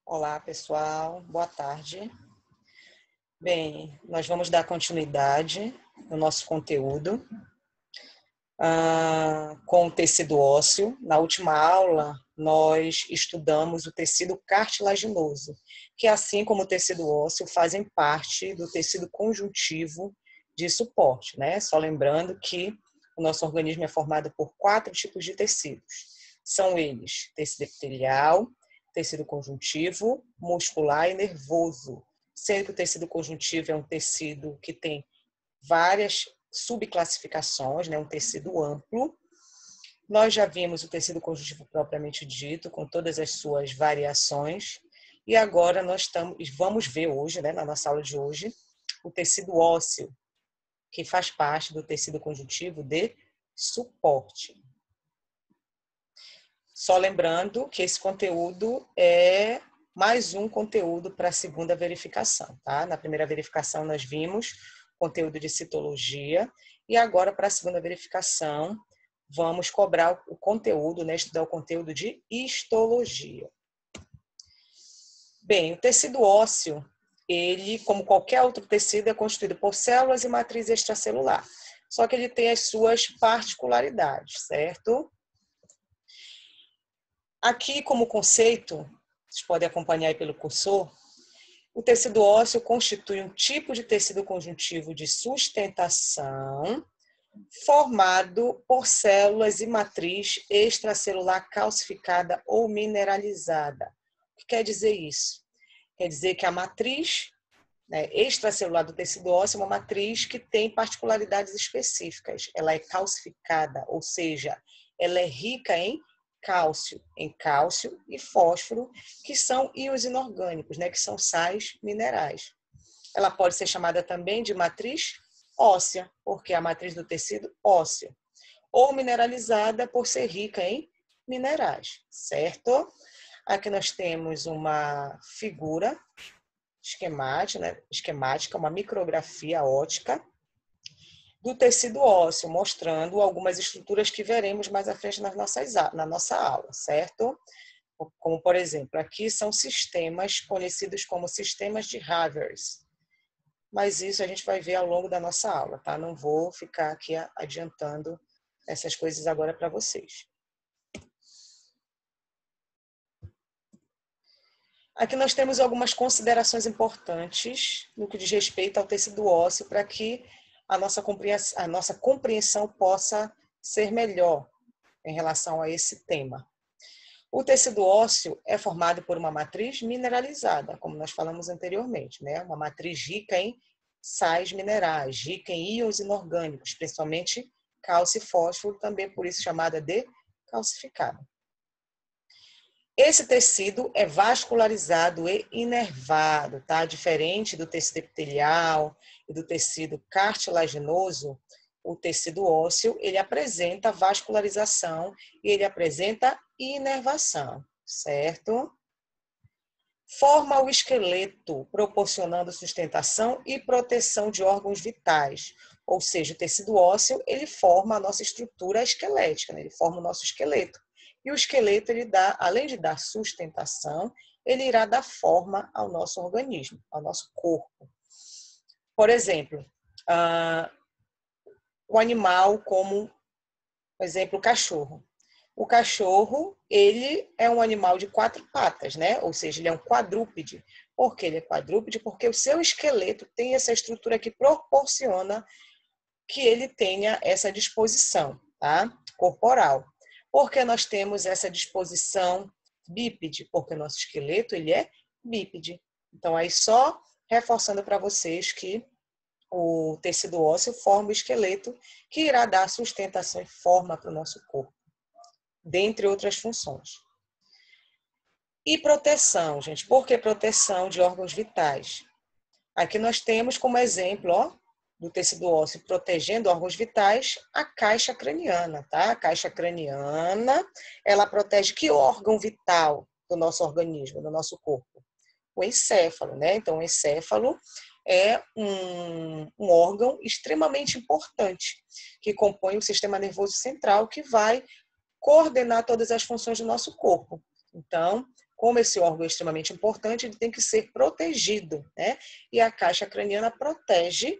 Olá, pessoal. Boa tarde. Bem, nós vamos dar continuidade no nosso conteúdo com o tecido ósseo. Na última aula, nós estudamos o tecido cartilaginoso, que, assim como o tecido ósseo, fazem parte do tecido conjuntivo de suporte, né? Só lembrando que o nosso organismo é formado por 4 tipos de tecidos. São eles: tecido epitelial, tecido conjuntivo, muscular e nervoso. Sendo que o tecido conjuntivo é um tecido que tem várias subclassificações, né? Um tecido amplo. Nós já vimos o tecido conjuntivo propriamente dito, com todas as suas variações. E agora nós vamos ver hoje, né, na nossa aula de hoje, o tecido ósseo, que faz parte do tecido conjuntivo de suporte. Só lembrando que esse conteúdo é mais um conteúdo para a segunda verificação, tá? Na primeira verificação nós vimos conteúdo de citologia e agora para a segunda verificação vamos cobrar o conteúdo, né? Estudar o conteúdo de histologia. Bem, o tecido ósseo, ele, como qualquer outro tecido, é constituído por células e matriz extracelular. Só que ele tem as suas particularidades, certo? Aqui, como conceito, vocês podem acompanhar aí pelo cursor, o tecido ósseo constitui um tipo de tecido conjuntivo de sustentação formado por células e matriz extracelular calcificada ou mineralizada. O que quer dizer isso? Quer dizer que a matriz, né, extracelular do tecido ósseo é uma matriz que tem particularidades específicas. Ela é calcificada, ou seja, ela é rica em cálcio e fósforo, que são íons inorgânicos, né, que são sais minerais. Ela pode ser chamada também de matriz óssea, porque é a matriz do tecido ósseo, ou mineralizada por ser rica em minerais, certo? Aqui nós temos uma figura esquemática, uma micrografia ótica do tecido ósseo, mostrando algumas estruturas que veremos mais à frente na nossa aula, certo? Como, por exemplo, aqui são sistemas conhecidos como sistemas de Havers, mas isso a gente vai ver ao longo da nossa aula, tá? Não vou ficar aqui adiantando essas coisas agora para vocês. Aqui nós temos algumas considerações importantes no que diz respeito ao tecido ósseo para que a nossa compreensão possa ser melhor em relação a esse tema. O tecido ósseo é formado por uma matriz mineralizada, como nós falamos anteriormente, né? Uma matriz rica em sais minerais, rica em íons inorgânicos, principalmente cálcio e fósforo, também por isso chamada de calcificada. Esse tecido é vascularizado e inervado, tá? Diferente do tecido epitelial e do tecido cartilaginoso, o tecido ósseo, ele apresenta vascularização e ele apresenta inervação, certo? Forma o esqueleto, proporcionando sustentação e proteção de órgãos vitais. Ou seja, o tecido ósseo, ele forma a nossa estrutura esquelética, né? Ele forma o nosso esqueleto. E o esqueleto, ele dá, além de dar sustentação, ele irá dar forma ao nosso organismo, ao nosso corpo. Por exemplo, o animal como, por exemplo, o cachorro. O cachorro, ele é um animal de 4 patas, né? Ou seja, ele é um quadrúpede. Por que ele é quadrúpede? Porque o seu esqueleto tem essa estrutura que proporciona que ele tenha essa disposição, tá? Corporal. Por que nós temos essa disposição bípede? Porque o nosso esqueleto, ele é bípede. Então, aí só reforçando para vocês que o tecido ósseo forma o esqueleto que irá dar sustentação e forma para o nosso corpo, dentre outras funções. E proteção, gente. Por que proteção de órgãos vitais? Aqui nós temos como exemplo, ó, do tecido ósseo protegendo órgãos vitais, a caixa craniana, tá? A caixa craniana, ela protege que órgão vital do nosso organismo, do nosso corpo? O encéfalo, né? Então, o encéfalo é um órgão extremamente importante, que compõe o sistema nervoso central, que vai coordenar todas as funções do nosso corpo. Então, como esse órgão é extremamente importante, ele tem que ser protegido, né? E a caixa craniana protege,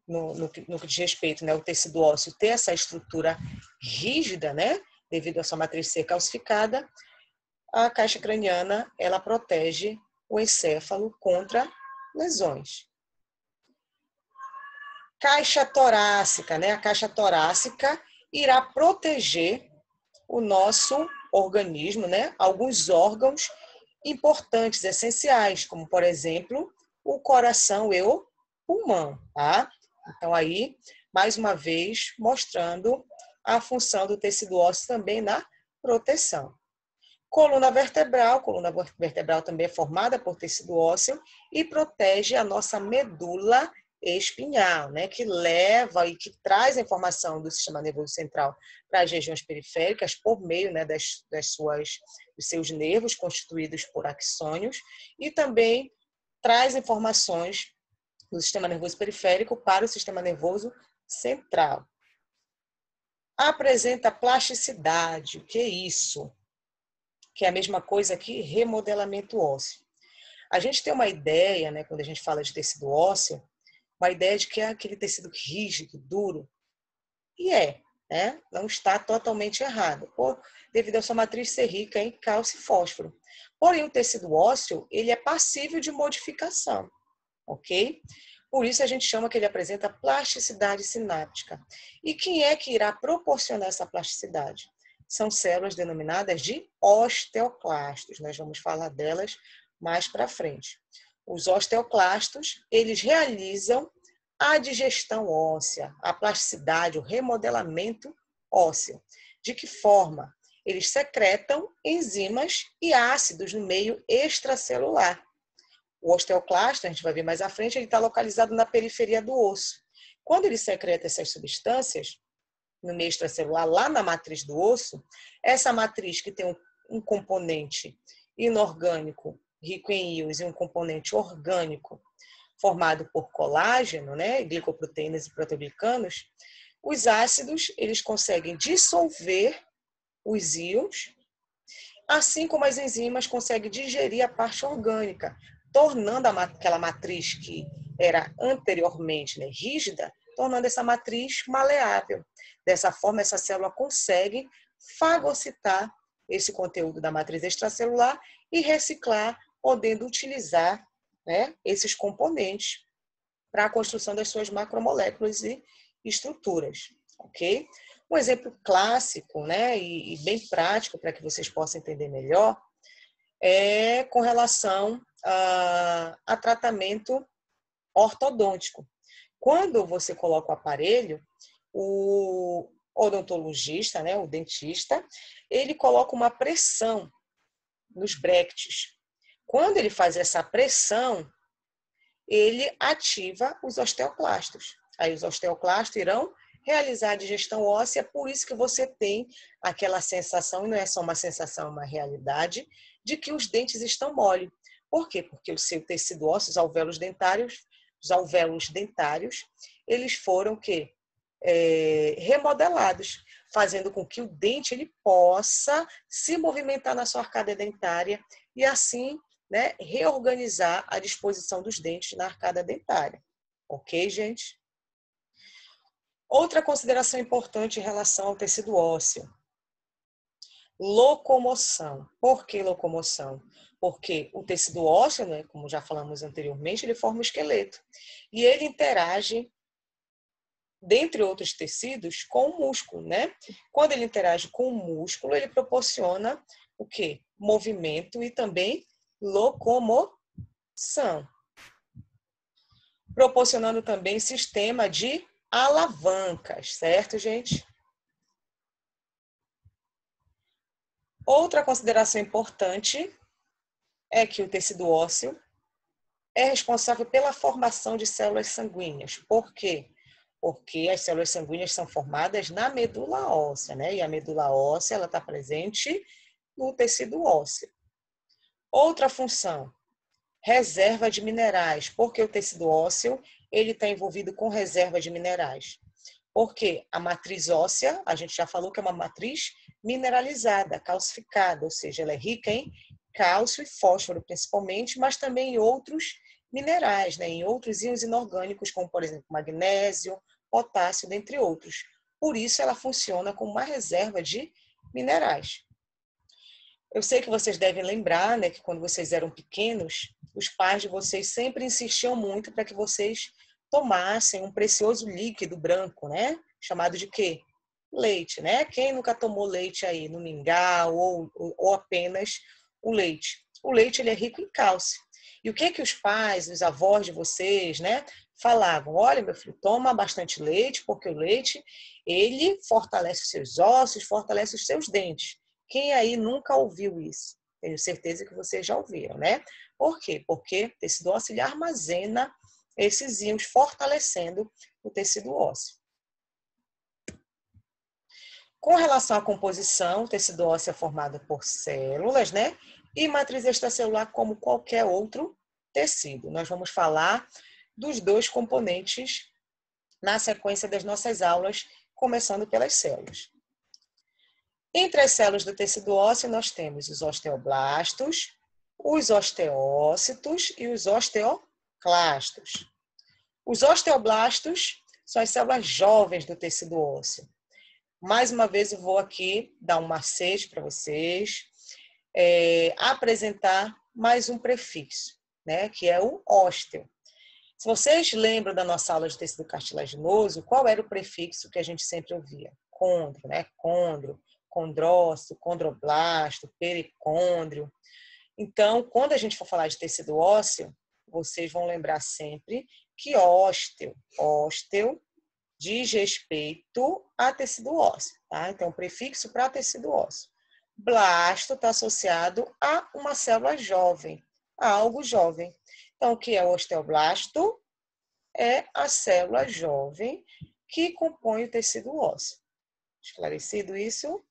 no que diz respeito, né, o tecido ósseo ter essa estrutura rígida, né, devido à sua matriz ser calcificada, a caixa craniana, ela protege o encéfalo contra lesões. Caixa torácica, né? A caixa torácica irá proteger o nosso organismo, né? Alguns órgãos importantes, essenciais, como, por exemplo, o coração e o pulmão, tá? Então, aí, mais uma vez, mostrando a função do tecido ósseo também na proteção. Coluna vertebral também é formada por tecido ósseo e protege a nossa medula espinhal, né, que leva e que traz a informação do sistema nervoso central para as regiões periféricas por meio, né, dos seus nervos constituídos por axônios e também traz informações do sistema nervoso periférico para o sistema nervoso central. Apresenta plasticidade, o que é isso? Que é a mesma coisa que remodelamento ósseo. A gente tem uma ideia, né, quando a gente fala de tecido ósseo, uma ideia de que é aquele tecido rígido, duro. E né? Não está totalmente errado, devido à sua matriz ser rica em cálcio e fósforo. Porém, o tecido ósseo, ele é passível de modificação, ok? Por isso a gente chama que ele apresenta plasticidade sináptica. E quem é que irá proporcionar essa plasticidade? São células denominadas de osteoclastos. Nós vamos falar delas mais para frente. Os osteoclastos, eles realizam a digestão óssea, a plasticidade, o remodelamento ósseo. De que forma? Eles secretam enzimas e ácidos no meio extracelular. O osteoclasto, a gente vai ver mais à frente, ele está localizado na periferia do osso. Quando ele secreta essas substâncias, no meio extracelular, lá na matriz do osso, essa matriz que tem um componente inorgânico rico em íons e um componente orgânico formado por colágeno, né, glicoproteínas e proteoglicanos, os ácidos eles conseguem dissolver os íons, assim como as enzimas conseguem digerir a parte orgânica, tornando aquela matriz que era anteriormente, né, rígida, tornando essa matriz maleável. Dessa forma, essa célula consegue fagocitar esse conteúdo da matriz extracelular e reciclar, podendo utilizar, né, esses componentes para a construção das suas macromoléculas e estruturas, ok? Um exemplo clássico, né, e bem prático para que vocês possam entender melhor é com relação a tratamento ortodôntico. Quando você coloca o aparelho, o odontologista, né, o dentista, ele coloca uma pressão nos bractes. Quando ele faz essa pressão, ele ativa os osteoclastos. Aí os osteoclastos irão realizar a digestão óssea, por isso que você tem aquela sensação, e não é só uma sensação, é uma realidade, de que os dentes estão mole. Por quê? Porque o seu tecido ósseo, os alvéolos dentários, eles foram remodelados, fazendo com que o dente ele possa se movimentar na sua arcada dentária e assim, né, reorganizar a disposição dos dentes na arcada dentária. Ok, gente? Outra consideração importante em relação ao tecido ósseo. Locomoção. Por que locomoção? Porque o tecido ósseo, né, como já falamos anteriormente, ele forma o esqueleto. E ele interage, dentre outros tecidos, com o músculo, né? Quando ele interage com o músculo, ele proporciona o quê? Movimento e também locomoção. Proporcionando também sistema de alavancas, certo, gente? Outra consideração importante é que o tecido ósseo é responsável pela formação de células sanguíneas. Por quê? Porque as células sanguíneas são formadas na medula óssea, né? E a medula óssea ela está presente no tecido ósseo. Outra função, reserva de minerais. Porque o tecido ósseo ele está envolvido com reserva de minerais. Porque a matriz óssea, a gente já falou que é uma matriz mineralizada, calcificada, ou seja, ela é rica em cálcio e fósforo principalmente, mas também em outros minerais, né? Em outros íons inorgânicos, como por exemplo magnésio, potássio, dentre outros. Por isso ela funciona como uma reserva de minerais. Eu sei que vocês devem lembrar, né, que quando vocês eram pequenos, os pais de vocês sempre insistiam muito para que vocês tomassem um precioso líquido branco, né? Chamado de quê? Leite, né? Quem nunca tomou leite aí no mingau ou apenas o leite? O leite ele é rico em cálcio. E o que os pais, os avós de vocês, né, falavam? Olha, meu filho, toma bastante leite, porque o leite ele fortalece os seus ossos, fortalece os seus dentes. Quem aí nunca ouviu isso? Tenho certeza que vocês já ouviram, né? Por quê? Porque o tecido ósseo ele armazena esses íons, fortalecendo o tecido ósseo. Com relação à composição, o tecido ósseo é formado por células, né? E matriz extracelular como qualquer outro tecido. Nós vamos falar dos dois componentes na sequência das nossas aulas, começando pelas células. Entre as células do tecido ósseo, nós temos os osteoblastos, os osteócitos e os osteoclastos. Os osteoblastos são as células jovens do tecido ósseo. Mais uma vez, eu vou aqui dar um macete para vocês, apresentar mais um prefixo, né, que é o ósteo. Se vocês lembram da nossa aula de tecido cartilaginoso, qual era o prefixo que a gente sempre ouvia? Condro, né? Condro, condrócito, condroblasto, pericôndrio. Então, quando a gente for falar de tecido ósseo, vocês vão lembrar sempre que ósteo diz respeito a tecido ósseo, tá? Então, prefixo para tecido ósseo. Blasto está associado a uma célula jovem, a algo jovem. Então, o que é o osteoblasto? É a célula jovem que compõe o tecido ósseo. Esclarecido isso?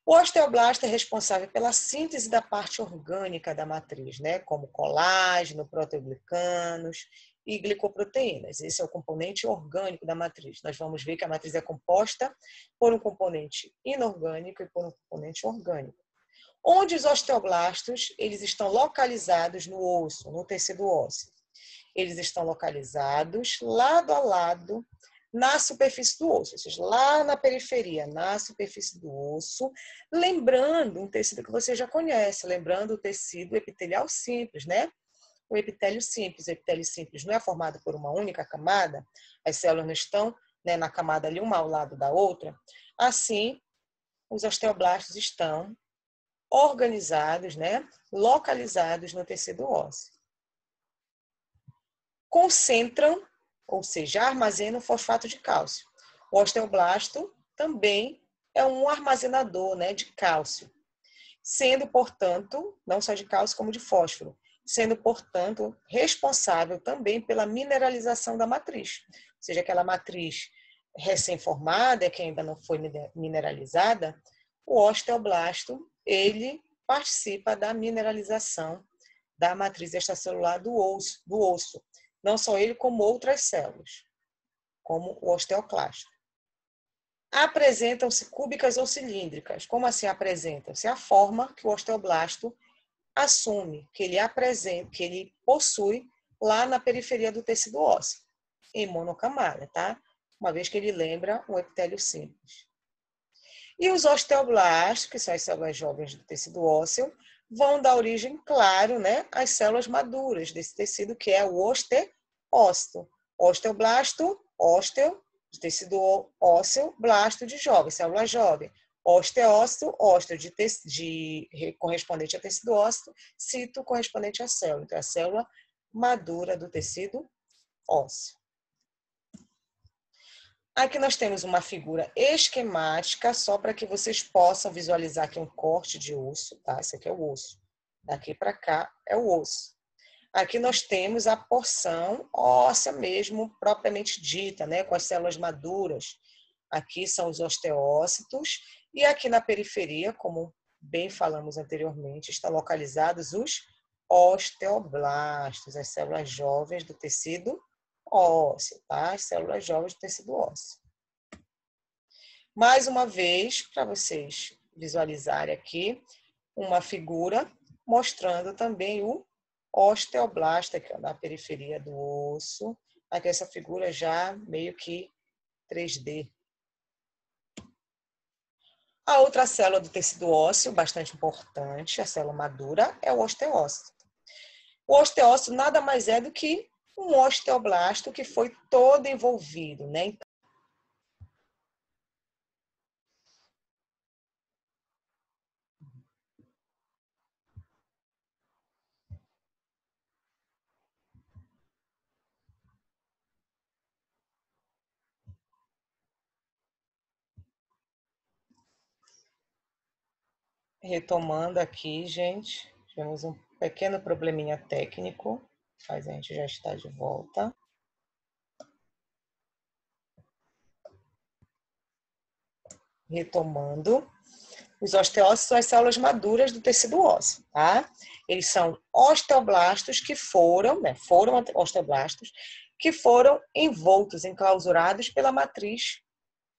O osteoblasto é responsável pela síntese da parte orgânica da matriz, né? Como colágeno, proteoglicanos e glicoproteínas. Esse é o componente orgânico da matriz. Nós vamos ver que a matriz é composta por um componente inorgânico e por um componente orgânico. Onde os osteoblastos eles estão localizados no osso, no tecido ósseo? Eles estão localizados lado a lado na superfície do osso, ou seja, lá na periferia, na superfície do osso, lembrando um tecido que você já conhece, lembrando o tecido epitelial simples, né? O epitélio simples. O epitélio simples não é formado por uma única camada, as células não estão, né, na camada ali uma ao lado da outra. Assim, os osteoblastos estão organizados, né, localizados no tecido ósseo. Concentram, ou seja, armazenam fosfato de cálcio. O osteoblasto também é um armazenador, né, de cálcio, sendo, portanto, não só de cálcio como de fósforo, sendo, portanto, responsável também pela mineralização da matriz. Ou seja, aquela matriz recém-formada, que ainda não foi mineralizada, o osteoblasto, ele participa da mineralização da matriz extracelular do osso. Não só ele, como outras células, como o osteoclasto. Apresentam-se cúbicas ou cilíndricas. Como assim apresentam-se? A forma que o osteoblasto assume, que ele possui lá na periferia do tecido ósseo, em monocamada, tá? Uma vez que ele lembra um epitélio simples. E os osteoblastos, que são as células jovens do tecido ósseo, vão dar origem, claro, né, às células maduras desse tecido, que é o osteócito. Osteoblasto, ósteo, de tecido ósseo, blasto de jovem, célula jovem. Osteócito, ósteo correspondente a tecido ósseo, cito correspondente à célula. Então, é a célula madura do tecido ósseo. Aqui nós temos uma figura esquemática, só para que vocês possam visualizar aqui um corte de osso, tá? Esse aqui é o osso. Daqui para cá é o osso. Aqui nós temos a porção óssea mesmo, propriamente dita, né? Com as células maduras. Aqui são os osteócitos. E aqui na periferia, como bem falamos anteriormente, estão localizados os osteoblastos, as células jovens do tecido ósseo, tá? As células jovens do tecido ósseo. Mais uma vez, para vocês visualizarem aqui, uma figura mostrando também o osteoblasto aqui, ó, na periferia do osso. Aqui essa figura já meio que 3D. A outra célula do tecido ósseo, bastante importante, a célula madura, é o osteócito. O osteócito nada mais é do que um osteoblasto que foi todo envolvido, né? Retomando aqui, gente, tivemos um pequeno probleminha técnico, mas a gente já está de volta. Retomando, os osteócitos são as células maduras do tecido ósseo, tá? Eles são osteoblastos que foram osteoblastos que foram envoltos, enclausurados pela matriz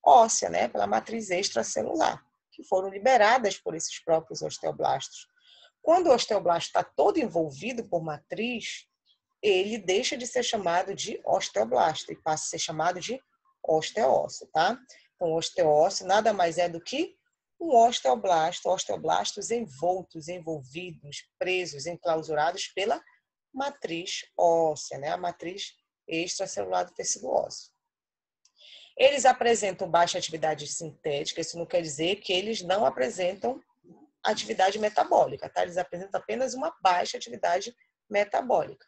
óssea, né? Pela matriz extracelular, que foram liberadas por esses próprios osteoblastos. Quando o osteoblasto está todo envolvido por matriz, ele deixa de ser chamado de osteoblasto e passa a ser chamado de osteócito, tá? Então, o osteócito nada mais é do que um osteoblasto, osteoblastos envoltos, envolvidos, presos, enclausurados pela matriz óssea, né? A matriz extracelular do tecido ósseo. Eles apresentam baixa atividade sintética, isso não quer dizer que eles não apresentam atividade metabólica, tá? Eles apresentam apenas uma baixa atividade metabólica.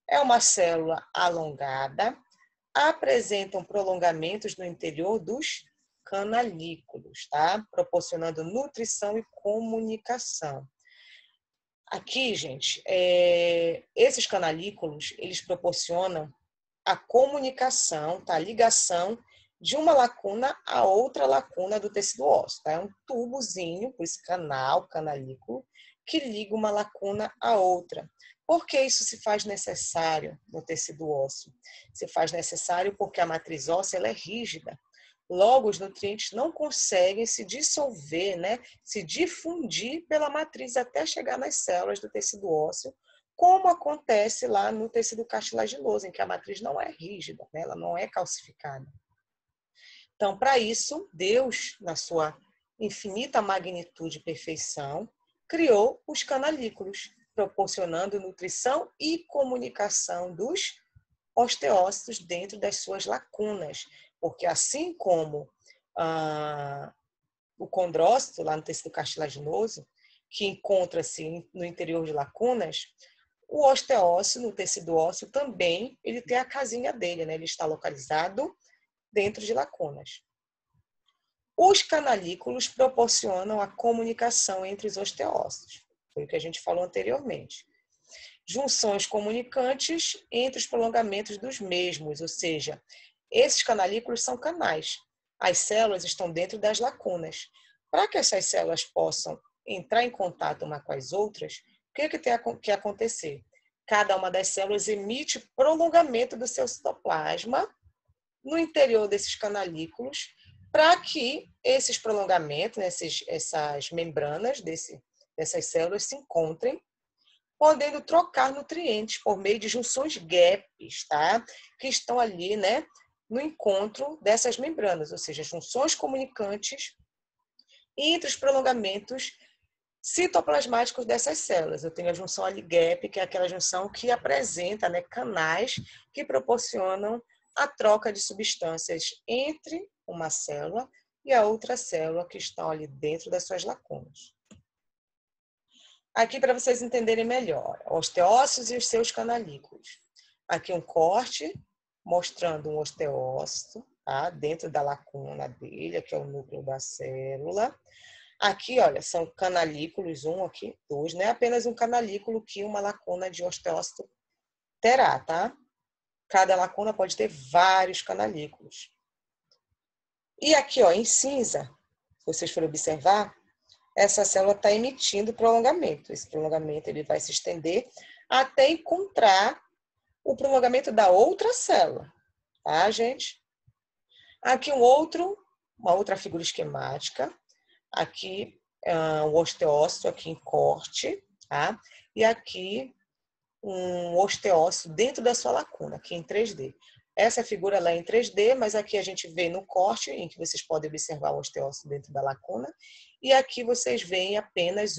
É uma célula alongada, apresentam prolongamentos no interior dos canalículos, tá? Proporcionando nutrição e comunicação. Aqui, gente, esses canalículos, eles proporcionam a comunicação, tá? A ligação de uma lacuna a outra lacuna do tecido ósseo, tá? É um tubozinho, por isso canalículo, que liga uma lacuna a outra. Por que isso se faz necessário no tecido ósseo? Se faz necessário porque a matriz óssea ela é rígida. Logo, os nutrientes não conseguem se dissolver, né? Se difundir pela matriz até chegar nas células do tecido ósseo, como acontece lá no tecido cartilaginoso, em que a matriz não é rígida, né? Ela não é calcificada. Então, para isso, Deus, na sua infinita magnitude e perfeição, criou os canalículos, proporcionando nutrição e comunicação dos osteócitos dentro das suas lacunas, porque assim como o condrócito, lá no tecido cartilaginoso, que encontra-se no interior de lacunas, o osteócito, no tecido ósseo, também ele tem a casinha dele, né? Ele está localizado dentro de lacunas. Os canalículos proporcionam a comunicação entre os osteócitos, foi o que a gente falou anteriormente. Junções comunicantes entre os prolongamentos dos mesmos, ou seja, esses canalículos são canais. As células estão dentro das lacunas. Para que essas células possam entrar em contato uma com as outras, o que tem que acontecer? Cada uma das células emite prolongamento do seu citoplasma no interior desses canalículos, para que esses prolongamentos, essas membranas dessas células se encontrem, podendo trocar nutrientes por meio de junções gaps, tá? Que estão ali, né, no encontro dessas membranas, ou seja, junções comunicantes entre os prolongamentos citoplasmáticos dessas células. Eu tenho a junção ali gap, que é aquela junção que apresenta, né, canais que proporcionam a troca de substâncias entre uma célula e a outra célula que estão ali dentro das suas lacunas. Aqui para vocês entenderem melhor, osteócitos e os seus canalículos. Aqui um corte mostrando um osteócito, tá? Dentro da lacuna dele, aqui é o núcleo da célula. Aqui, olha, são canalículos, aqui, dois, não é apenas um canalículo que uma lacuna de osteócito terá, tá? Cada lacuna pode ter vários canalículos. E aqui, ó, em cinza, se vocês forem observar, essa célula está emitindo prolongamento. Esse prolongamento ele vai se estender até encontrar o prolongamento da outra célula, tá, gente? Aqui um outro uma outra figura esquemática. Aqui o osteócito aqui em corte, tá? E aqui um osteócito dentro da sua lacuna, aqui em 3D. Essa figura ela é em 3D, mas aqui a gente vê no corte, em que vocês podem observar o osteócito dentro da lacuna. E aqui vocês veem apenas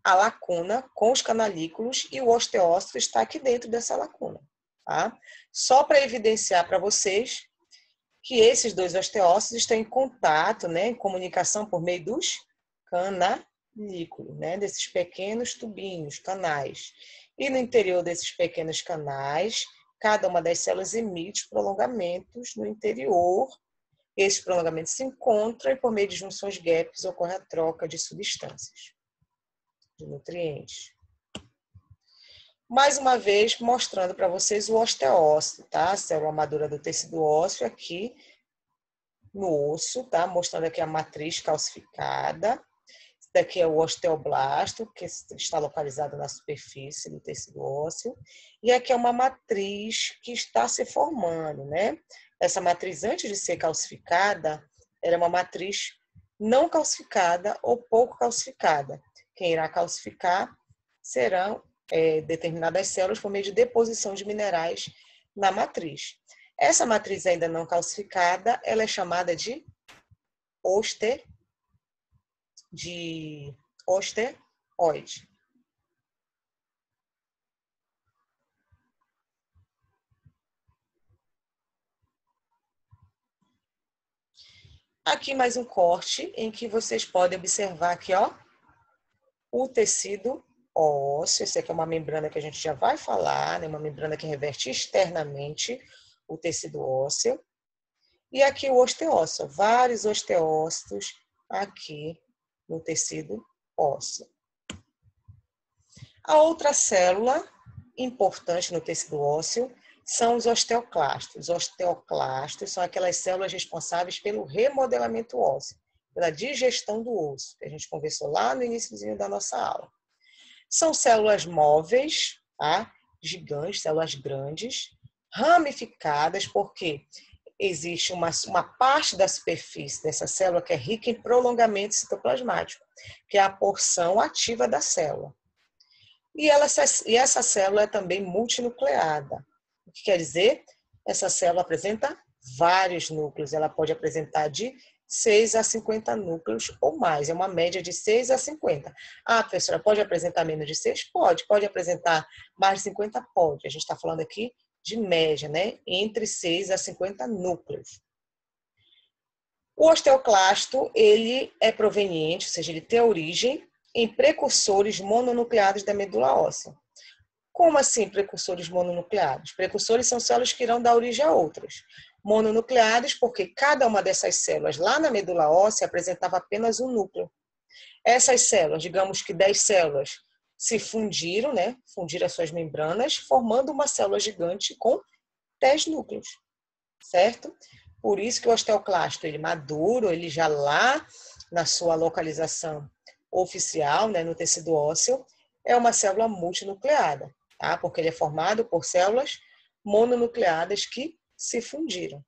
a lacuna com os canalículos e o osteócito está aqui dentro dessa lacuna. Tá? Só para evidenciar para vocês que esses dois osteócitos estão em contato, né, em comunicação por meio dos canalículos, né, desses pequenos tubinhos, canais. E no interior desses pequenos canais, cada uma das células emite prolongamentos no interior. Esses prolongamentos se encontram e por meio de junções gaps ocorre a troca de substâncias, de nutrientes. Mais uma vez, mostrando para vocês o osteócito, tá? A célula madura do tecido ósseo aqui no osso, tá? Mostrando aqui a matriz calcificada. Esse daqui é o osteoblasto, que está localizado na superfície do tecido ósseo. E aqui é uma matriz que está se formando, né? Essa matriz, antes de ser calcificada, era uma matriz não calcificada ou pouco calcificada. Quem irá calcificar serão determinadas células por meio de deposição de minerais na matriz. Essa matriz ainda não calcificada, ela é chamada de osteoide. Aqui mais um corte em que vocês podem observar aqui, ó, o tecido ósseo. Essa aqui é uma membrana que a gente já vai falar, né? Uma membrana que reveste externamente o tecido ósseo. E aqui o osteócito, vários osteócitos aqui no tecido ósseo. A outra célula importante no tecido ósseo são os osteoclastos. Os osteoclastos são aquelas células responsáveis pelo remodelamento ósseo, pela digestão do osso, que a gente conversou lá no iníciozinho da nossa aula. São células móveis, tá? Gigantes, células grandes, ramificadas, porque existe uma parte da superfície dessa célula que é rica em prolongamento citoplasmático, que é a porção ativa da célula. E essa célula é também multinucleada. O que quer dizer? Essa célula apresenta vários núcleos. Ela pode apresentar de 6 a 50 núcleos ou mais. É uma média de 6 a 50. Ah, professora, pode apresentar menos de 6? Pode. Pode apresentar mais de 50? Pode. A gente está falando aqui de média, né? Entre 6 a 50 núcleos. O osteoclasto, ele é proveniente, ou seja, ele tem origem em precursores mononucleados da medula óssea. Como assim precursores mononucleados? Precursores são células que irão dar origem a outras. Mononucleadas porque cada uma dessas células lá na medula óssea apresentava apenas um núcleo. Essas células, digamos que 10 células, se fundiram, né? Fundiram as suas membranas, formando uma célula gigante com 10 núcleos, certo? Por isso que o osteoclasto, ele maduro, ele já lá na sua localização oficial, né, no tecido ósseo, é uma célula multinucleada, tá? Porque ele é formado por células mononucleadas que se fundiram.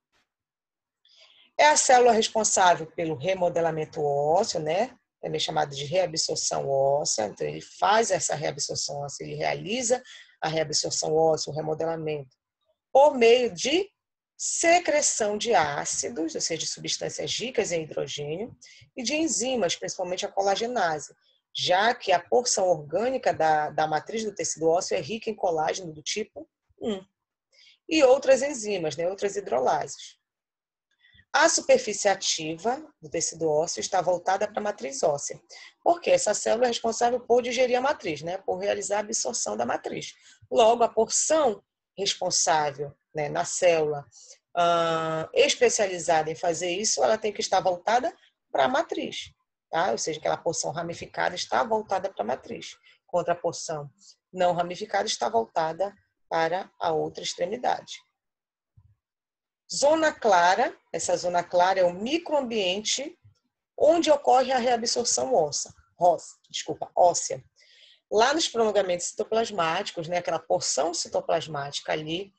É a célula responsável pelo remodelamento ósseo, né? Também chamado de reabsorção óssea. Então, ele faz essa reabsorção óssea, ele realiza a reabsorção óssea, o remodelamento, por meio de secreção de ácidos, ou seja, de substâncias ricas em hidrogênio, e de enzimas, principalmente a colagenase, já que a porção orgânica da matriz do tecido ósseo é rica em colágeno do tipo 1. E outras enzimas, né, outras hidrolases. A superfície ativa do tecido ósseo está voltada para a matriz óssea, porque essa célula é responsável por digerir a matriz, né, por realizar a absorção da matriz. Logo, a porção responsável, né, na célula especializada em fazer isso, ela tem que estar voltada para a matriz, tá? Ou seja, aquela porção ramificada está voltada para a matriz, contra a porção não ramificada está voltada para a outra extremidade. Zona clara, essa zona clara é o microambiente onde ocorre a reabsorção óssea. Lá nos prolongamentos citoplasmáticos, né, aquela porção citoplasmática ali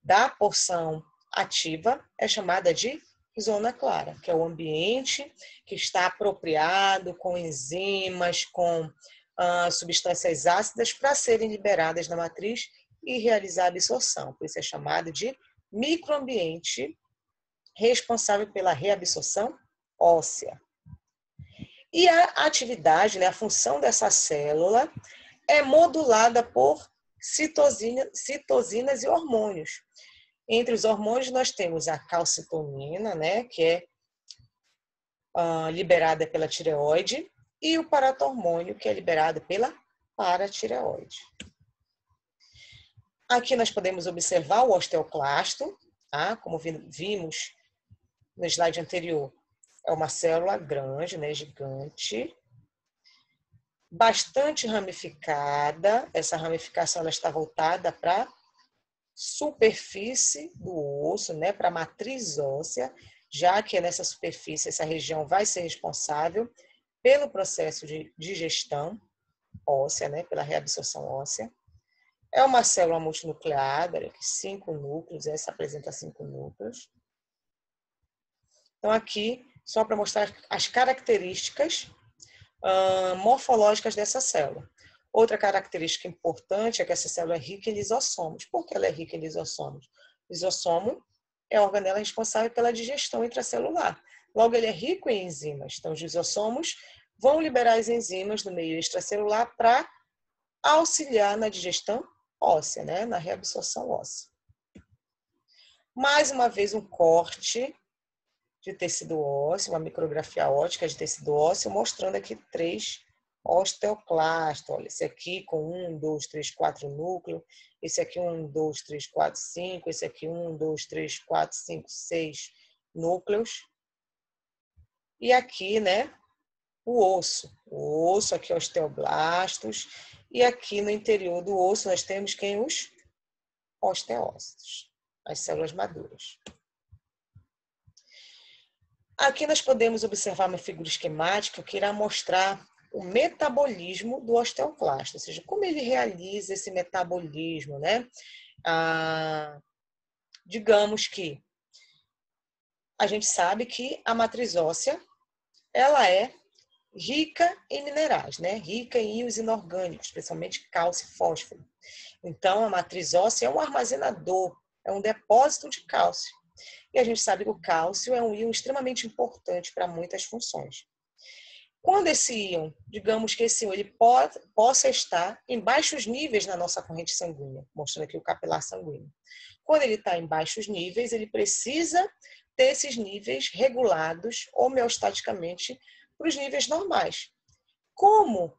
da porção ativa é chamada de zona clara, que é o ambiente que está apropriado com enzimas, com substâncias ácidas para serem liberadas na matriz e realizar a absorção. Por isso é chamado de microambiente responsável pela reabsorção óssea. E a atividade, né, a função dessa célula é modulada por citosinas e hormônios. Entre os hormônios nós temos a calcitonina, né, que é liberada pela tireoide, e o paratormônio, que é liberado pela paratireoide. Aqui nós podemos observar o osteoclasto, tá? Como vimos no slide anterior, é uma célula grande, né, gigante, bastante ramificada. Essa ramificação ela está voltada para a superfície do osso, né, para a matriz óssea, já que nessa superfície, essa região vai ser responsável pelo processo de digestão óssea, né, pela reabsorção óssea. É uma célula multinucleada, 5 núcleos, essa apresenta 5 núcleos. Então, aqui, só para mostrar as características morfológicas dessa célula. Outra característica importante é que essa célula é rica em lisossomos. Por que ela é rica em lisossomos? O lisossomo é a organela responsável pela digestão intracelular. Logo, ele é rico em enzimas. Então, os lisossomos vão liberar as enzimas no meio extracelular para auxiliar na digestão óssea, né? Na reabsorção óssea. Mais uma vez, um corte de tecido ósseo, uma micrografia óptica de tecido ósseo, mostrando aqui 3 osteoclastos. Olha, esse aqui com 1, 2, 3, 4 núcleos, esse aqui 1, 2, 3, 4, 5, esse aqui 1, 2, 3, 4, 5, 6 núcleos. E aqui, né, o osso. O osso aqui, osteoblastos. E aqui no interior do osso nós temos quem? Os osteócitos, as células maduras. Aqui nós podemos observar uma figura esquemática que irá mostrar o metabolismo do osteoclasto, ou seja, como ele realiza esse metabolismo, né? Digamos que a gente sabe que a matriz óssea, ela é rica em minerais, né? Rica em íons inorgânicos, especialmente cálcio e fósforo. Então, a matriz óssea é um armazenador, é um depósito de cálcio. E a gente sabe que o cálcio é um íon extremamente importante para muitas funções. Quando esse íon, digamos que esse íon ele possa estar em baixos níveis na nossa corrente sanguínea, mostrando aqui o capilar sanguíneo. Quando ele está em baixos níveis, ele precisa ter esses níveis regulados homeostaticamente para os níveis normais. Como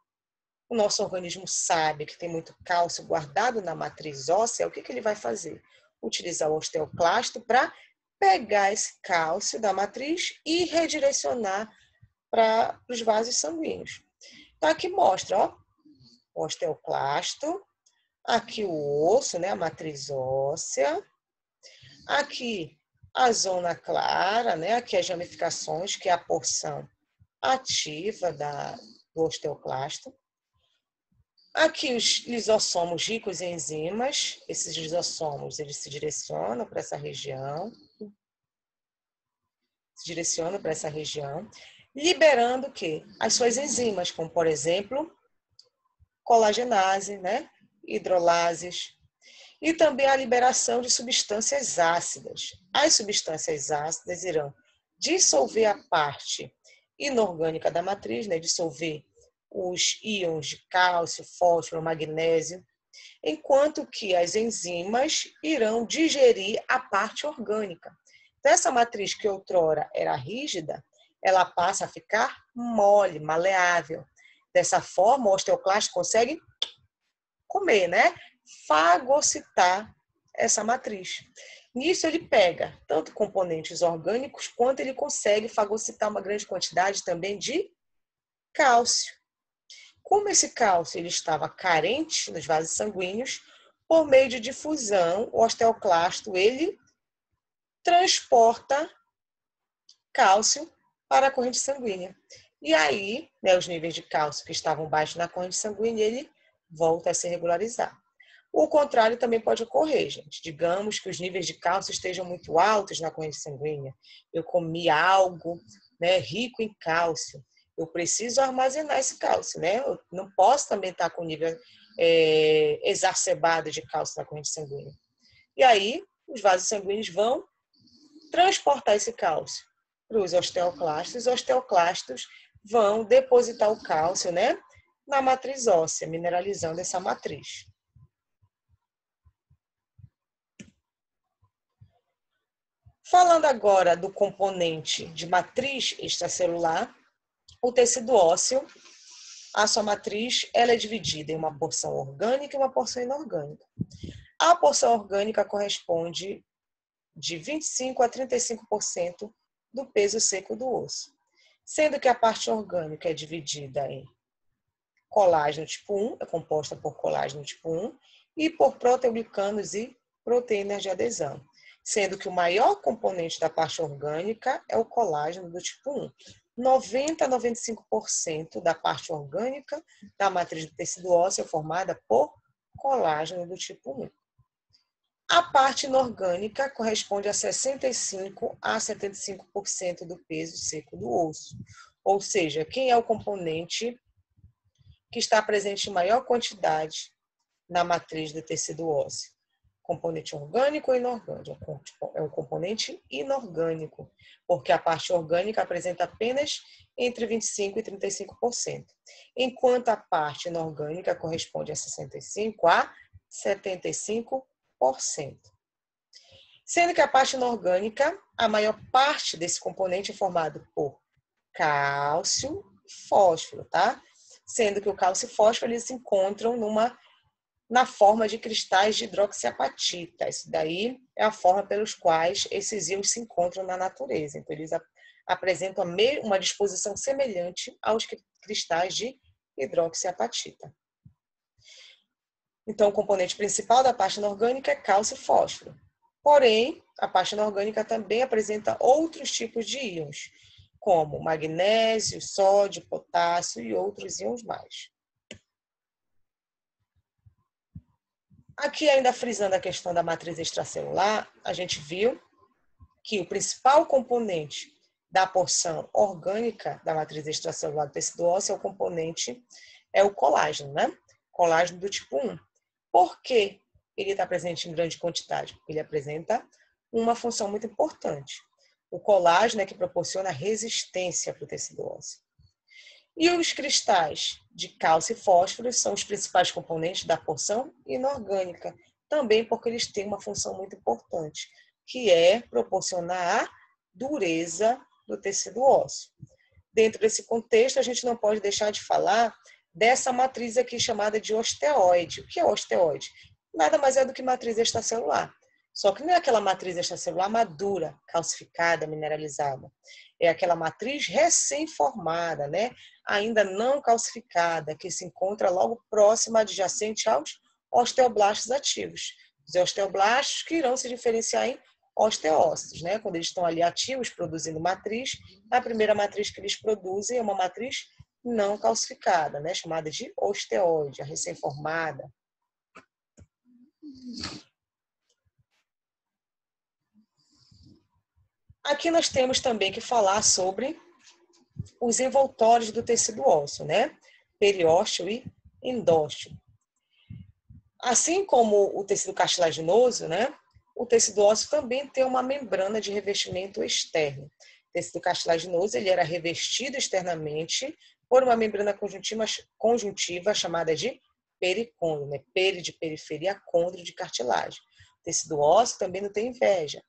o nosso organismo sabe que tem muito cálcio guardado na matriz óssea, o que ele vai fazer? Utilizar o osteoclasto para pegar esse cálcio da matriz e redirecionar para os vasos sanguíneos. Então, aqui mostra, ó, o osteoclasto, aqui o osso, né, a matriz óssea, aqui a zona clara, né, aqui as ramificações, que é a porção ativa do osteoclasto. Aqui os lisossomos ricos em enzimas, esses lisossomos eles se direcionam para essa região, liberando o quê? As suas enzimas, como por exemplo, colagenase, né? Hidrolases, e também a liberação de substâncias ácidas. As substâncias ácidas irão dissolver a parte inorgânica da matriz, né? Dissolver os íons de cálcio, fósforo, magnésio, enquanto que as enzimas irão digerir a parte orgânica. Então, essa matriz que outrora era rígida, ela passa a ficar mole, maleável. Dessa forma, o osteoclasto consegue comer, né? Fagocitar essa matriz. Nisso, ele pega tanto componentes orgânicos, quanto ele consegue fagocitar uma grande quantidade também de cálcio. Como esse cálcio ele estava carente nos vasos sanguíneos, por meio de difusão, o osteoclasto ele transporta cálcio para a corrente sanguínea. E aí, né, os níveis de cálcio que estavam baixos na corrente sanguínea, ele volta a se regularizar. O contrário também pode ocorrer, gente. Digamos que os níveis de cálcio estejam muito altos na corrente sanguínea. Eu comi algo, né, rico em cálcio. Eu preciso armazenar esse cálcio, né? Eu não posso também estar com nível exacerbado de cálcio na corrente sanguínea. E aí, os vasos sanguíneos vão transportar esse cálcio para os osteoclastos. Os osteoclastos vão depositar o cálcio, né, na matriz óssea, mineralizando essa matriz. Falando agora do componente de matriz extracelular, o tecido ósseo, a sua matriz, ela é dividida em uma porção orgânica e uma porção inorgânica. A porção orgânica corresponde de 25% a 35% do peso seco do osso, sendo que a parte orgânica é dividida em colágeno tipo 1, é composta por colágeno tipo 1, e por proteoglicanos e proteínas de adesão, sendo que o maior componente da parte orgânica é o colágeno do tipo 1. 90% a 95% da parte orgânica da matriz do tecido ósseo é formada por colágeno do tipo 1. A parte inorgânica corresponde a 65% a 75% do peso seco do osso. Ou seja, quem é o componente que está presente em maior quantidade na matriz do tecido ósseo? Componente orgânico ou inorgânico? É o componente inorgânico, porque a parte orgânica apresenta apenas entre 25% e 35%, enquanto a parte inorgânica corresponde a 65% a 75%. Sendo que a parte inorgânica, a maior parte desse componente é formado por cálcio e fósforo, tá? Sendo que o cálcio e o fósforo eles se encontram na forma de cristais de hidroxiapatita. Isso daí é a forma pelos quais esses íons se encontram na natureza. Então, eles apresentam uma disposição semelhante aos cristais de hidroxiapatita. Então, o componente principal da parte inorgânica é cálcio e fósforo. Porém, a parte inorgânica também apresenta outros tipos de íons, como magnésio, sódio, potássio e outros íons mais. Aqui, ainda frisando a questão da matriz extracelular, a gente viu que o principal componente da porção orgânica da matriz extracelular do tecido ósseo é o colágeno, né? Colágeno do tipo 1. Por que ele está presente em grande quantidade? Porque ele apresenta uma função muito importante. O colágeno é que proporciona resistência para o tecido ósseo. E os cristais de cálcio e fósforo são os principais componentes da porção inorgânica, também porque eles têm uma função muito importante, que é proporcionar a dureza do tecido ósseo. Dentro desse contexto, a gente não pode deixar de falar dessa matriz aqui chamada de osteoide. O que é osteoide? Nada mais é do que matriz extracelular. Só que não é aquela matriz extracelular madura, calcificada, mineralizada. É aquela matriz recém-formada, né? Ainda não calcificada, que se encontra logo próxima, adjacente aos osteoblastos ativos. Os osteoblastos que irão se diferenciar em osteócitos, né? Quando eles estão ali ativos, produzindo matriz, a primeira matriz que eles produzem é uma matriz não calcificada, né? Chamada de osteoide, a recém-formada. Aqui nós temos também que falar sobre os envoltórios do tecido ósseo, né? Periósteo e endósteo. Assim como o tecido cartilaginoso, né? O tecido ósseo também tem uma membrana de revestimento externo. O tecido cartilaginoso ele era revestido externamente por uma membrana conjuntiva chamada de pericôndrio, né? Peri de periferia, côndrio de cartilagem. O tecido ósseo também não tem inveja.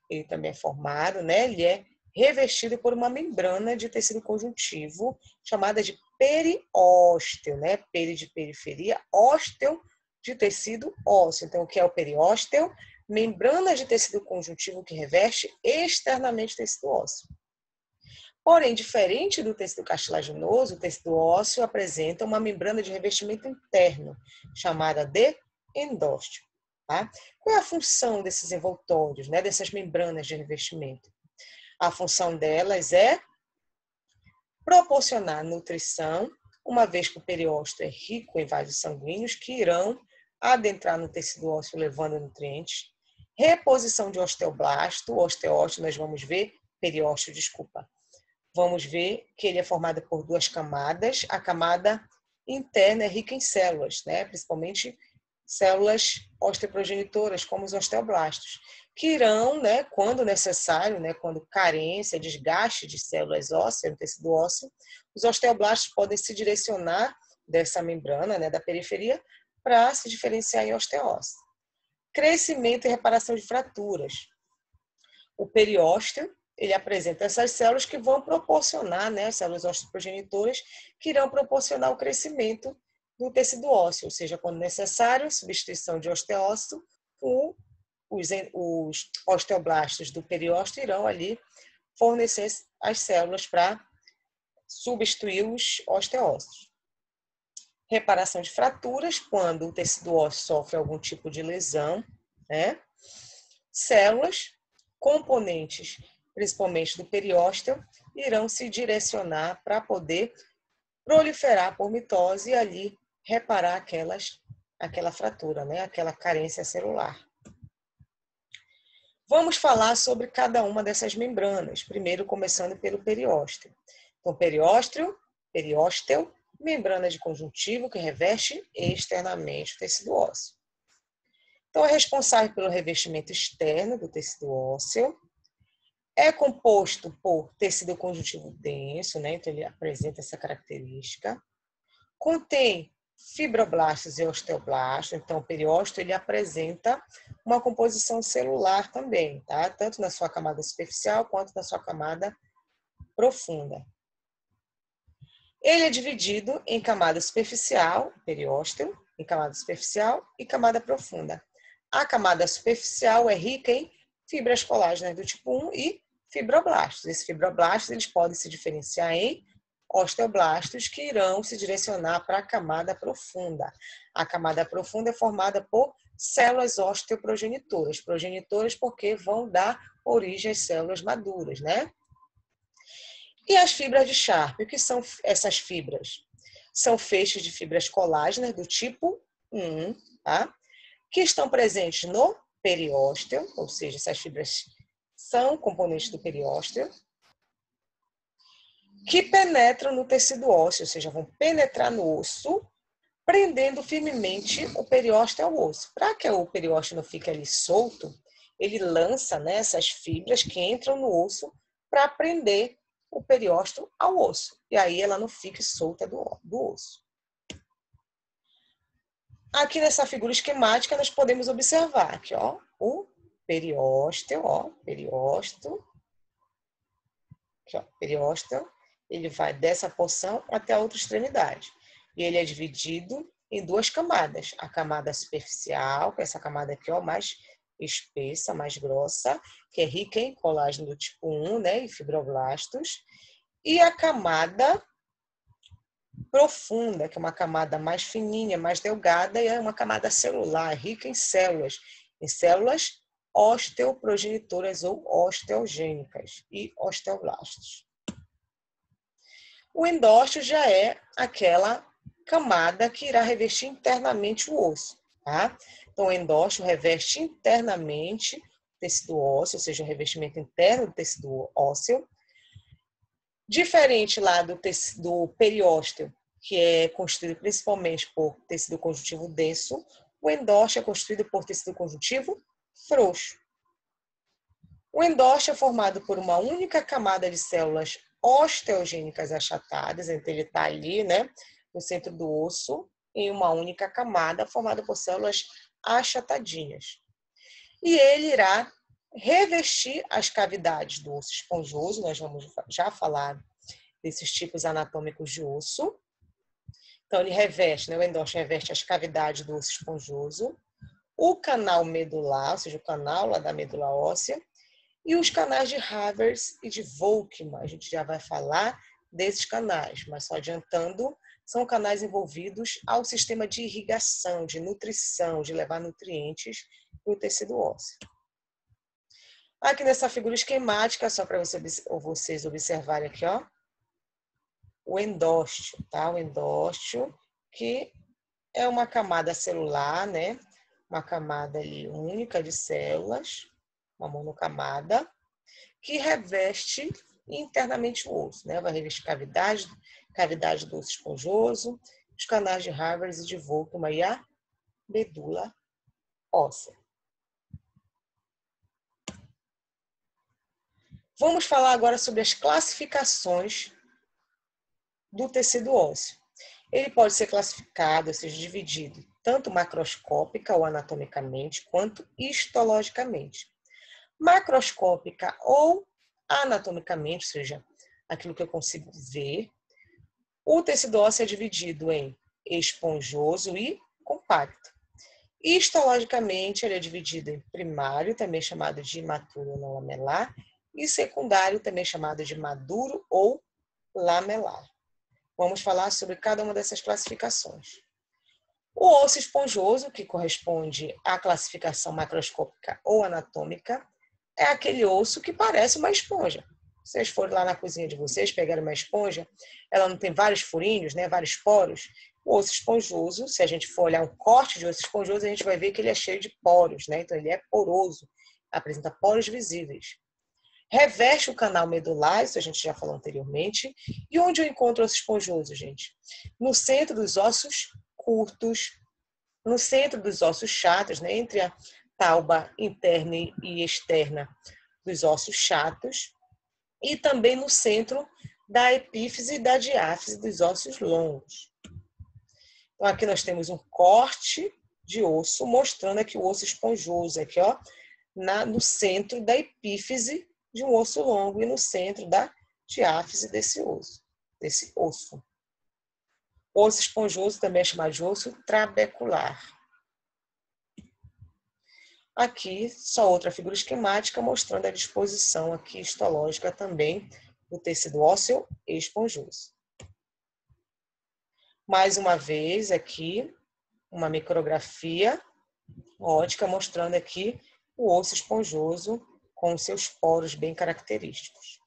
Ele também é formado, né? Ele é revestido por uma membrana de tecido conjuntivo chamada de periósteo, né? Peri de periferia, ósteo de tecido ósseo. Então, o que é o periósteo? Membrana de tecido conjuntivo que reveste externamente o tecido ósseo. Porém, diferente do tecido cartilaginoso, o tecido ósseo apresenta uma membrana de revestimento interno, chamada de endósteo. Tá? Qual é a função desses envoltórios, né, dessas membranas de revestimento? A função delas é proporcionar nutrição, uma vez que o periósteo é rico em vasos sanguíneos que irão adentrar no tecido ósseo levando nutrientes. Reposição de osteoblasto, osteócito, nós vamos ver, periósteo, desculpa. Vamos ver que ele é formado por duas camadas. A camada interna é rica em células, né? Principalmente células osteoprogenitoras, como os osteoblastos, que irão, né, quando necessário, né, quando carência, desgaste de células ósseas no tecido ósseo, os osteoblastos podem se direcionar dessa membrana, né, da periferia, para se diferenciar em osteócito. Crescimento e reparação de fraturas. O periósteo, ele apresenta essas células que vão proporcionar, né, as células osteoprogenitoras, que irão proporcionar o crescimento do tecido ósseo, ou seja, quando necessário, substituição de osteócito, os osteoblastos do periósteo irão ali fornecer as células para substituir os osteócitos. Reparação de fraturas, quando o tecido ósseo sofre algum tipo de lesão, né? Células, componentes, principalmente do periósteo, irão se direcionar para poder proliferar por mitose e ali reparar aquela fratura, né? Aquela carência celular. Vamos falar sobre cada uma dessas membranas, primeiro começando pelo periósteo. Então, periósteo, membrana de conjuntivo que reveste externamente o tecido ósseo. Então, é responsável pelo revestimento externo do tecido ósseo. É composto por tecido conjuntivo denso, né? Então ele apresenta essa característica. Contém fibroblastos e osteoblastos, então o periósteo ele apresenta uma composição celular também, tá? Tanto na sua camada superficial quanto na sua camada profunda. Ele é dividido em camada superficial, periósteo, em camada superficial e camada profunda. A camada superficial é rica em fibras colágenas do tipo 1 e fibroblastos. Esses fibroblastos eles podem se diferenciar em osteoblastos que irão se direcionar para a camada profunda. A camada profunda é formada por células osteoprogenitoras. Progenitoras porque vão dar origem às células maduras, né? E as fibras de Sharp, o que são essas fibras? São feixes de fibras colágenas do tipo 1, tá? Que estão presentes no periósteo, ou seja, essas fibras são componentes do periósteo, que penetram no tecido ósseo, ou seja, vão penetrar no osso, prendendo firmemente o periósteo ao osso. Para que o periósteo não fique ali solto, ele lança, né, essas fibras que entram no osso para prender o periósteo ao osso. E aí ela não fique solta do osso. Aqui nessa figura esquemática nós podemos observar aqui, ó, o periósteo, ó, periósteo. Aqui, ó, periósteo, ele vai dessa porção até a outra extremidade. E ele é dividido em duas camadas. A camada superficial, que é essa camada aqui, ó, mais espessa, mais grossa, que é rica em colágeno do tipo 1, né, e fibroblastos. E a camada profunda, que é uma camada mais fininha, mais delgada, e é uma camada celular, rica em células osteoprogenitoras ou osteogênicas e osteoblastos. O endósteo já é aquela camada que irá revestir internamente o osso, tá? Então, o endósteo reveste internamente o tecido ósseo, ou seja, o revestimento interno do tecido ósseo. Diferente lá do periósteo, que é constituído principalmente por tecido conjuntivo denso, o endósteo é constituído por tecido conjuntivo frouxo. O endósteo é formado por uma única camada de células osteogênicas achatadas, então ele está ali, né, no centro do osso, em uma única camada formada por células achatadinhas. E ele irá revestir as cavidades do osso esponjoso, nós vamos já falar desses tipos anatômicos de osso. Então, ele reveste, né, o endósteo reveste as cavidades do osso esponjoso, o canal medular, ou seja, o canal lá da medula óssea, e os canais de Havers e de Volkmann. A gente já vai falar desses canais, mas só adiantando, são canais envolvidos ao sistema de irrigação, de nutrição, de levar nutrientes para o tecido ósseo. Aqui nessa figura esquemática, só para vocês observarem aqui, ó, o endósteo, tá? O endósteo que é uma camada celular, né? Uma camada ali única de células, uma monocamada, que reveste internamente o osso, né? Vai revestir cavidade do osso esponjoso, os canais de Havertz e de Volkmann e a medula óssea. Vamos falar agora sobre as classificações do tecido ósseo. Ele pode ser classificado, ou seja, dividido tanto macroscópica ou anatomicamente, quanto histologicamente. Macroscópica ou anatomicamente, ou seja, aquilo que eu consigo ver, o tecido ósseo é dividido em esponjoso e compacto. Histologicamente, ele é dividido em primário, também chamado de imaturo ou não lamelar, e secundário, também chamado de maduro ou lamelar. Vamos falar sobre cada uma dessas classificações. O osso esponjoso, que corresponde à classificação macroscópica ou anatômica, é aquele osso que parece uma esponja. Vocês forem lá na cozinha de vocês, pegaram uma esponja, ela não tem vários furinhos, né, vários poros. O osso esponjoso, se a gente for olhar um corte de osso esponjoso, a gente vai ver que ele é cheio de poros, né? Então ele é poroso, apresenta poros visíveis. Reveste o canal medular, isso a gente já falou anteriormente. E onde eu encontro o osso esponjoso, gente? No centro dos ossos curtos, no centro dos ossos chatos, né? Entre a tálba interna e externa dos ossos chatos, e também no centro da epífise e da diáfise dos ossos longos. Então, aqui nós temos um corte de osso, mostrando aqui o osso esponjoso, aqui, ó, no centro da epífise de um osso longo e no centro da diáfise desse osso. O osso esponjoso também é chamado de osso trabecular. Aqui, só outra figura esquemática mostrando a disposição aqui histológica também do tecido ósseo esponjoso. Mais uma vez aqui, uma micrografia ótica mostrando aqui o osso esponjoso com seus poros bem característicos.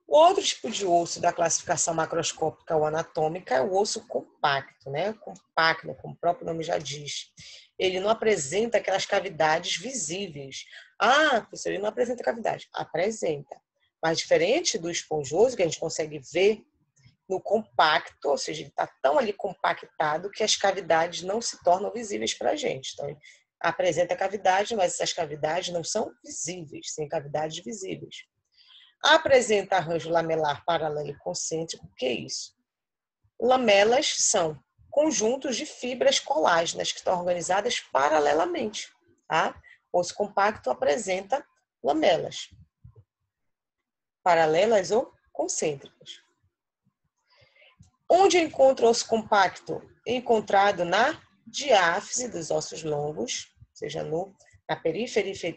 O outro tipo de osso da classificação macroscópica ou anatômica é o osso compacto, né? Compacto, como o próprio nome já diz. Ele não apresenta aquelas cavidades visíveis. Ah, professor, ele não apresenta cavidade. Apresenta. Mas diferente do esponjoso, que a gente consegue ver no compacto, ou seja, ele está tão ali compactado que as cavidades não se tornam visíveis para a gente. Então, ele apresenta cavidade, mas essas cavidades não são visíveis, sem cavidades visíveis. Apresenta arranjo lamelar paralelo e concêntrico. O que é isso? Lamelas são conjuntos de fibras colágenas que estão organizadas paralelamente. Tá? O osso compacto apresenta lamelas paralelas ou concêntricas. Onde encontra o osso compacto? Encontrado na diáfise dos ossos longos, ou seja,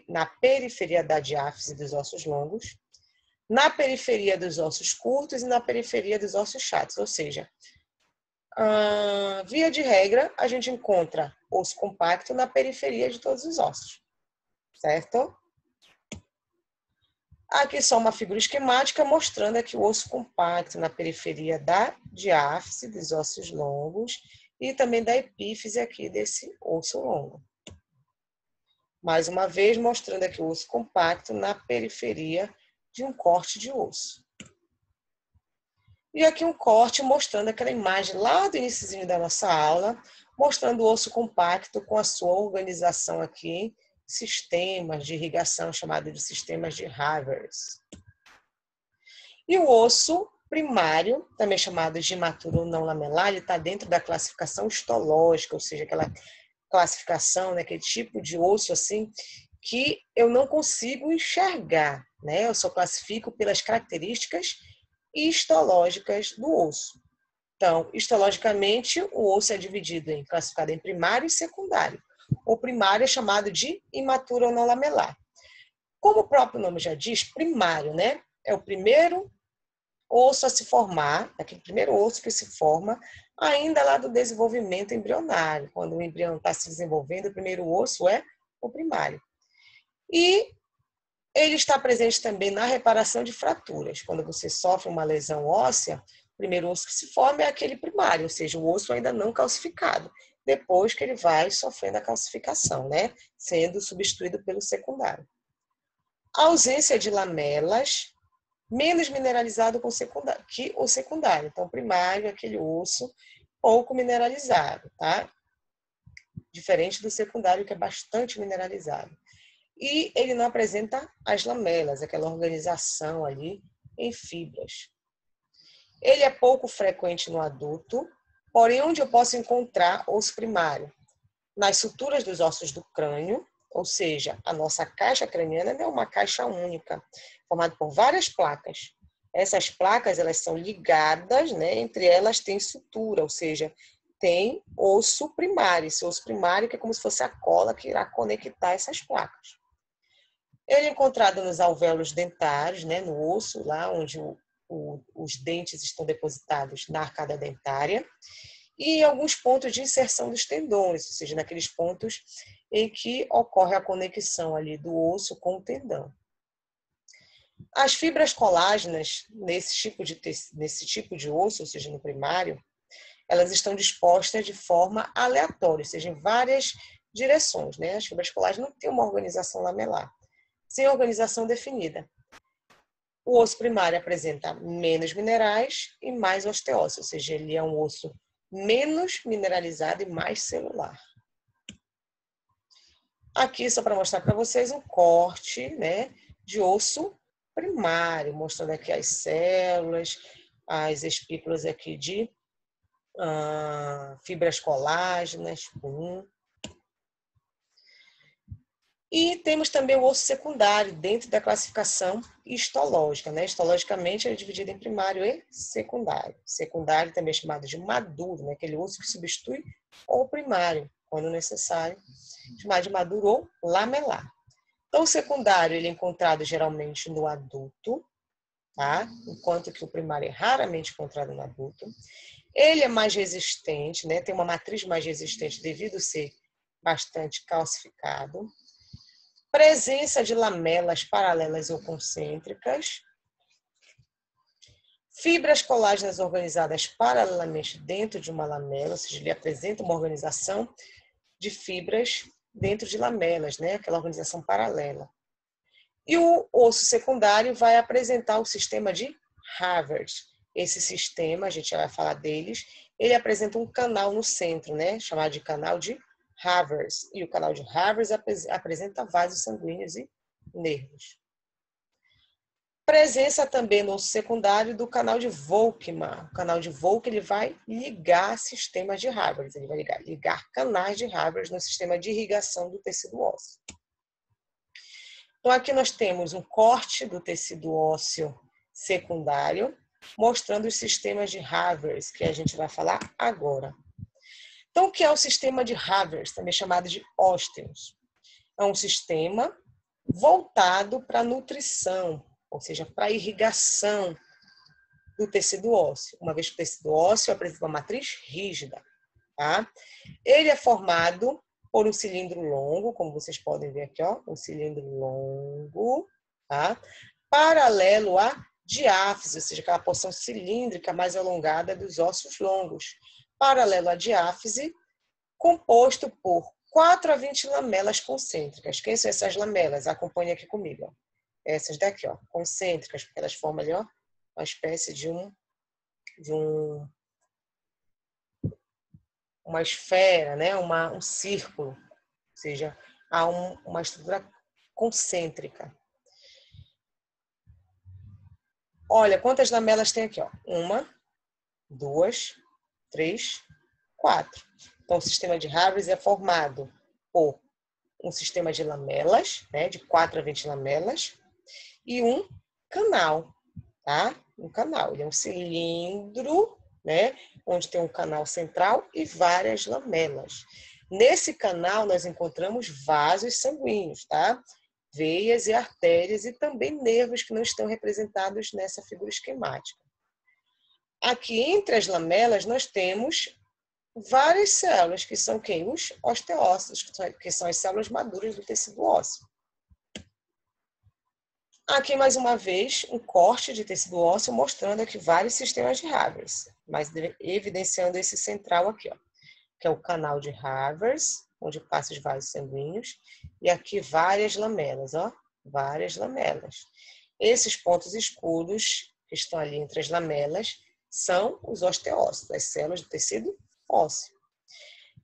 na periferia da diáfise dos ossos longos, na periferia dos ossos curtos e na periferia dos ossos chatos, ou seja, via de regra, a gente encontra osso compacto na periferia de todos os ossos, certo? Aqui só uma figura esquemática mostrando aqui o osso compacto na periferia da diáfise dos ossos longos e também da epífise aqui desse osso longo. Mais uma vez, mostrando aqui o osso compacto na periferia de um corte de osso. E aqui um corte mostrando aquela imagem lá do iniciozinho da nossa aula, mostrando o osso compacto com a sua organização aqui em sistemas de irrigação, chamado de sistemas de Havertz. E o osso primário, também chamado de imaturo ou não lamelar, ele está dentro da classificação histológica, ou seja, aquela classificação, né, aquele tipo de osso assim, que eu não consigo enxergar, né? Eu só classifico pelas características histológicas do osso. Então, histologicamente, o osso é classificado em primário e secundário. O primário é chamado de imaturo ou não lamelar. Como o próprio nome já diz, primário, né? É o primeiro osso a se formar, aquele primeiro osso que se forma ainda lá do desenvolvimento embrionário. Quando o embrião está se desenvolvendo, o primeiro osso é o primário. E ele está presente também na reparação de fraturas. Quando você sofre uma lesão óssea, primeiro osso que se forma é aquele primário, ou seja, o osso ainda não calcificado, depois que ele vai sofrendo a calcificação, né? Sendo substituído pelo secundário. A ausência de lamelas, menos mineralizado que o secundário. Então, o primário é aquele osso pouco mineralizado, tá? Diferente do secundário, que é bastante mineralizado. E ele não apresenta as lamelas, aquela organização ali em fibras. Ele é pouco frequente no adulto, porém onde eu posso encontrar osso primário? Nas suturas dos ossos do crânio, ou seja, a nossa caixa craniana não é uma caixa única, formada por várias placas. Essas placas, elas são ligadas, né? Entre elas tem sutura, ou seja, tem osso primário. Esse osso primário que é como se fosse a cola que irá conectar essas placas. Ele é encontrado nos alvéolos dentários, né? No osso, lá onde os dentes estão depositados na arcada dentária, e em alguns pontos de inserção dos tendões, ou seja, naqueles pontos em que ocorre a conexão ali do osso com o tendão. As fibras colágenas nesse tipo de osso, ou seja, no primário, elas estão dispostas de forma aleatória, ou seja, em várias direções, né? As fibras colágenas não têm uma organização lamelar, sem organização definida. O osso primário apresenta menos minerais e mais osteócitos, ou seja, ele é um osso menos mineralizado e mais celular. Aqui, só para mostrar para vocês um corte, né, de osso primário, mostrando aqui as células, as espículas aqui de fibras colágenas. E temos também o osso secundário dentro da classificação histológica, né? Histologicamente é dividido em primário e secundário. Secundário também é chamado de maduro, né? Aquele osso que substitui o primário, quando necessário, chamado de maduro ou lamelar. Então, o secundário ele é encontrado geralmente no adulto, tá? Enquanto que o primário é raramente encontrado no adulto. Ele é mais resistente, né? Tem uma matriz mais resistente devido a ser bastante calcificado. Presença de lamelas paralelas ou concêntricas. Fibras colágenas organizadas paralelamente dentro de uma lamela, ou seja, ele apresenta uma organização de fibras dentro de lamelas, né? Aquela organização paralela. E o osso secundário vai apresentar o sistema de Havertz. Esse sistema, a gente já vai falar deles, ele apresenta um canal no centro, né? Chamado de canal de Havertz. E o canal de Havertz apresenta vasos sanguíneos e nervos. Presença também no osso secundário do canal de Volkmann. O canal de Volkmann ele vai ligar sistemas de Havertz, ele vai ligar canais de Havertz no sistema de irrigação do tecido ósseo. Então, aqui nós temos um corte do tecido ósseo secundário, mostrando os sistemas de Havertz, que a gente vai falar agora. Então, o que é o sistema de Havertz, também chamado de ósteos? É um sistema voltado para a nutrição, ou seja, para a irrigação do tecido ósseo. Uma vez que o tecido ósseo apresenta uma matriz rígida, tá? Ele é formado por um cilindro longo, como vocês podem ver aqui, ó, um cilindro longo, tá? Paralelo à diáfise, ou seja, aquela porção cilíndrica mais alongada dos ossos longos. Paralelo à diáfise, composto por 4 a 20 lamelas concêntricas. Quem são essas lamelas? Acompanhe aqui comigo. Ó. Essas daqui, ó, concêntricas, porque elas formam ali, ó, uma espécie de uma esfera, né? Um círculo, ou seja, há uma estrutura concêntrica. Olha, quantas lamelas tem aqui? Ó? 1, 2, 3, 4. Então, o sistema de Havertz é formado por um sistema de lamelas, né? De 4 a 20 lamelas, e um canal, tá? Um canal, ele é um cilindro, né? Onde tem um canal central e várias lamelas. Nesse canal, nós encontramos vasos sanguíneos, tá? Veias e artérias e também nervos que não estão representados nessa figura esquemática. Aqui, entre as lamelas, nós temos várias células, que são quem? Os osteócitos, que são as células maduras do tecido ósseo. Aqui, mais uma vez, um corte de tecido ósseo mostrando aqui vários sistemas de Havers, mas evidenciando esse central aqui, ó, que é o canal de Havers, onde passam os vasos sanguíneos, e aqui várias lamelas, ó, várias lamelas. Esses pontos escuros que estão ali entre as lamelas são os osteócitos, as células do tecido ósseo.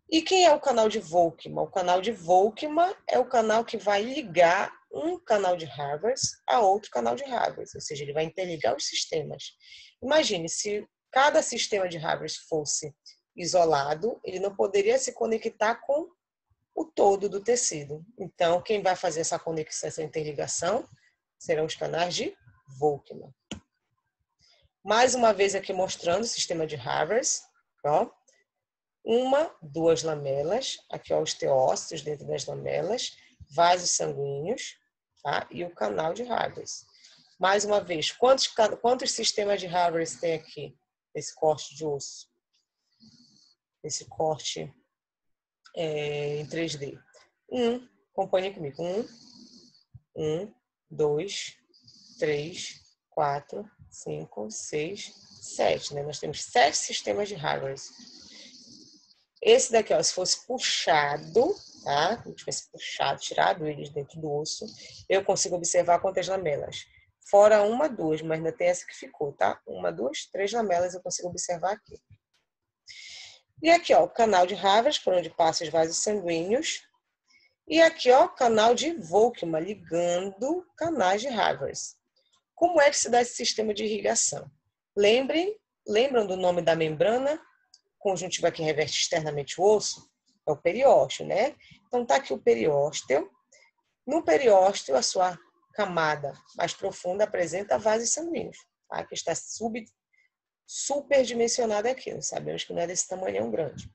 E quem é o canal de Volkmann? O canal de Volkmann é o canal que vai ligar um canal de Havers a outro canal de Havers, ou seja, ele vai interligar os sistemas. Imagine, se cada sistema de Havers fosse isolado, ele não poderia se conectar com o todo do tecido. Então, quem vai fazer essa conexão, essa interligação, serão os canais de Volkmann. Mais uma vez aqui mostrando o sistema de Havers, ó. Duas lamelas, aqui ó, os osteócitos dentro das lamelas, vasos sanguíneos, tá? E o canal de Havers. Mais uma vez, quantos sistemas de Havers tem aqui, esse corte de osso? Esse corte em 3D. Acompanhe comigo. 2, 3, 4, 5, 6, 7. Né? Nós temos 7 sistemas de Havers. Esse daqui, ó, se fosse puxado, tá? Se tivesse puxado, tirado eles dentro do osso, eu consigo observar quantas lamelas. Fora 1, 2, mas ainda tem essa que ficou, tá? 1, 2, 3 lamelas eu consigo observar aqui. E aqui, ó, o canal de Havers, por onde passam os vasos sanguíneos. E aqui, ó, o canal de Volkmann, ligando canais de Havers. Como é que se dá esse sistema de irrigação? Lembram do nome da membrana conjuntiva que reveste externamente o osso? É o periósteo, né? Então, tá aqui o periósteo. No periósteo, a sua camada mais profunda apresenta vasos sanguíneos, tá? Que está superdimensionado aqui. Nós sabemos que não é desse tamanhão grande.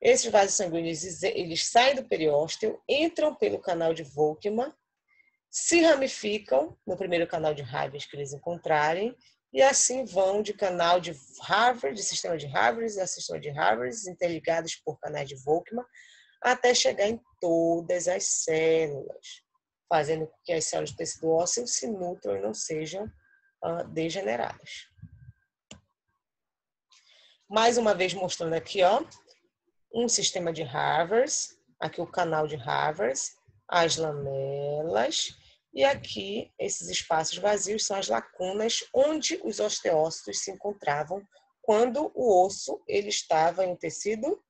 Esses vasos sanguíneos, eles saem do periósteo, entram pelo canal de Volkmann, se ramificam no primeiro canal de Havers que eles encontrarem, e assim vão de canal de Havers, de sistema de Havers a sistema de Havers, interligados por canais de Volkmann, até chegar em todas as células, fazendo com que as células do tecido ósseo se nutram e não sejam degeneradas. Mais uma vez mostrando aqui, ó, um sistema de Havers, aqui o canal de Havers, as lamelas, e aqui esses espaços vazios são as lacunas onde os osteócitos se encontravam quando o osso ele estava em um tecido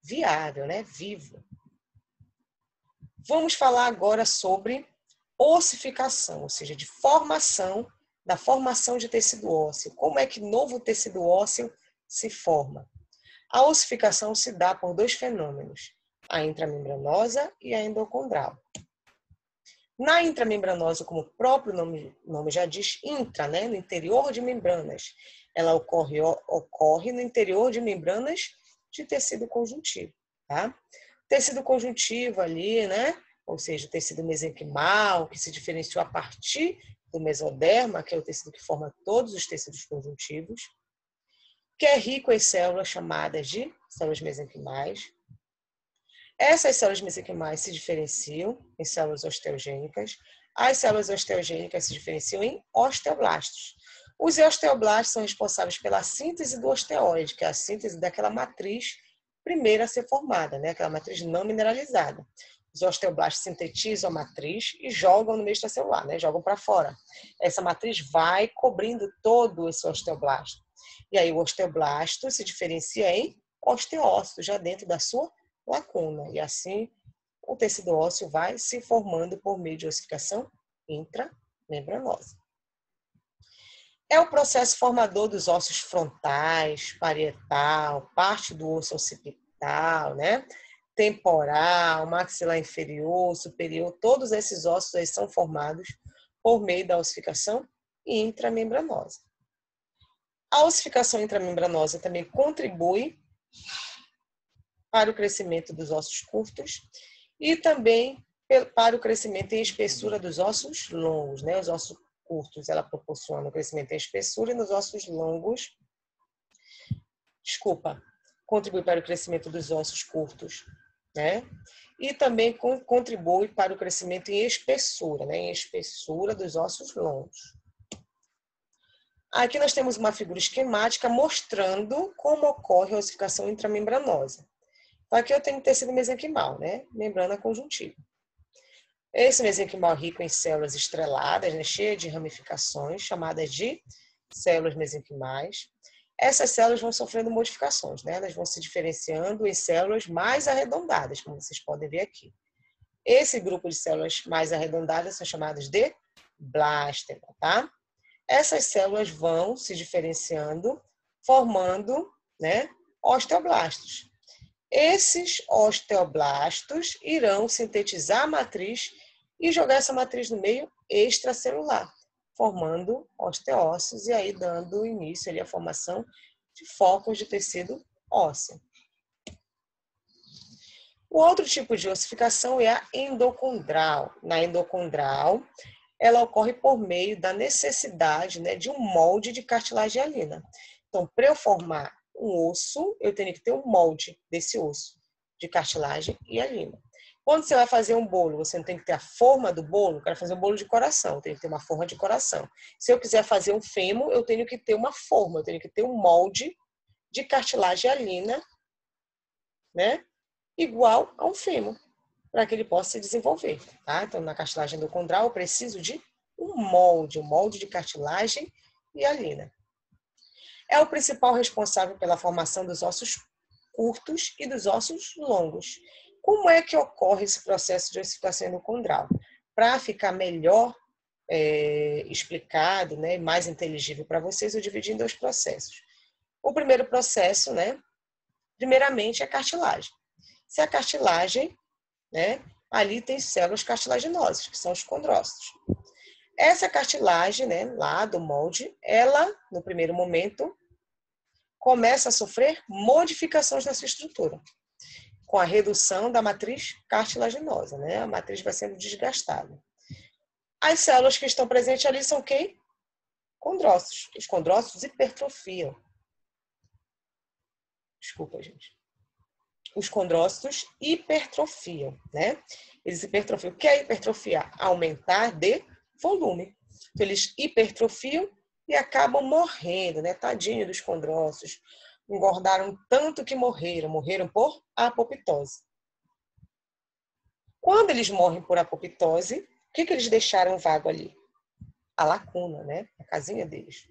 viável, né, vivo. Vamos falar agora sobre ossificação, ou seja, da formação de tecido ósseo. Como é que novo tecido ósseo se forma? A ossificação se dá por 2 fenômenos, a intramembranosa e a endocondral. Na intramembranosa, como o próprio nome já diz, intra, né, no interior de membranas, ela ocorre no interior de membranas de tecido conjuntivo. Tá? Tecido conjuntivo ali, né, ou seja, o tecido mesenquimal, que se diferenciou a partir do mesoderma, que é o tecido que forma todos os tecidos conjuntivos, que é rico em células chamadas de células mesenquimais. Essas células mesenquimais se diferenciam em células osteogênicas. As células osteogênicas se diferenciam em osteoblastos. Os osteoblastos são responsáveis pela síntese do osteoide, que é a síntese daquela matriz primeira a ser formada, né? Aquela matriz não mineralizada. Os osteoblastos sintetizam a matriz e jogam no meio extracelular, né? Jogam para fora. Essa matriz vai cobrindo todo esse osteoblasto. E aí o osteoblasto se diferencia em osteócito, já dentro da sua lacuna. E assim o tecido ósseo vai se formando por meio de ossificação intramembranosa. É o processo formador dos ossos frontais, parietal, parte do osso occipital, né? Temporal, maxilar inferior, superior, todos esses ossos aí são formados por meio da ossificação intramembranosa. A ossificação intramembranosa também contribui para o crescimento dos ossos curtos e também para o crescimento em espessura dos ossos longos, né? Os ossos curtos, ela proporciona o crescimento em espessura e nos ossos longos, contribui para o crescimento dos ossos curtos né? E também contribui para o crescimento em espessura, né? Em espessura dos ossos longos. Aqui nós temos uma figura esquemática mostrando como ocorre a ossificação intramembranosa. Então, aqui eu tenho tecido mesenquimal, né? Membrana conjuntiva. Esse mesenquimal é rico em células estreladas, né? Cheia de ramificações, chamadas de células mesenquimais. Essas células vão sofrendo modificações, né? Elas vão se diferenciando em células mais arredondadas, como vocês podem ver aqui. Esse grupo de células mais arredondadas são chamadas de blastema, tá? Essas células vão se diferenciando, formando, né, osteoblastos. Esses osteoblastos irão sintetizar a matriz e jogar essa matriz no meio extracelular, formando osteócitos e aí dando início ali à formação de focos de tecido ósseo. O outro tipo de ossificação é a endocondral. Na endocondral, ela ocorre por meio da necessidade, né, de um molde de cartilagem hialina. Então, para eu formar um osso, eu tenho que ter um molde desse osso de cartilagem hialina. Quando você vai fazer um bolo, você não tem que ter a forma do bolo. Eu quero fazer um bolo de coração, eu tenho que ter uma forma de coração. Se eu quiser fazer um fêmur, eu tenho que ter uma forma, eu tenho que ter um molde de cartilagem hialina, né, igual a um fêmur, para que ele possa se desenvolver. Tá? Então, na cartilagem endocondral, eu preciso de um molde de cartilagem hialina. É o principal responsável pela formação dos ossos curtos e dos ossos longos. Como é que ocorre esse processo de ossificação endocondral? Para ficar melhor explicado, né, mais inteligível para vocês, eu dividi em dois processos. O primeiro processo, né, primeiramente, é a cartilagem. Se a cartilagem, né, ali tem células cartilaginosas, que são os condrócitos. Essa cartilagem, né, lá do molde, ela, no primeiro momento, começa a sofrer modificações nessa estrutura, com a redução da matriz cartilaginosa, né? A matriz vai sendo desgastada. As células que estão presentes ali são quem? Condrócitos. Os condrócitos hipertrofiam. Desculpa, gente. Os condrócitos hipertrofiam, né? Eles hipertrofiam. O que é hipertrofiar? Aumentar de volume. Então, eles hipertrofiam e acabam morrendo, né? Tadinho dos condrócitos. Engordaram tanto que morreram por apoptose. Quando eles morrem por apoptose, o que eles deixaram vago ali? A lacuna, né? A casinha deles.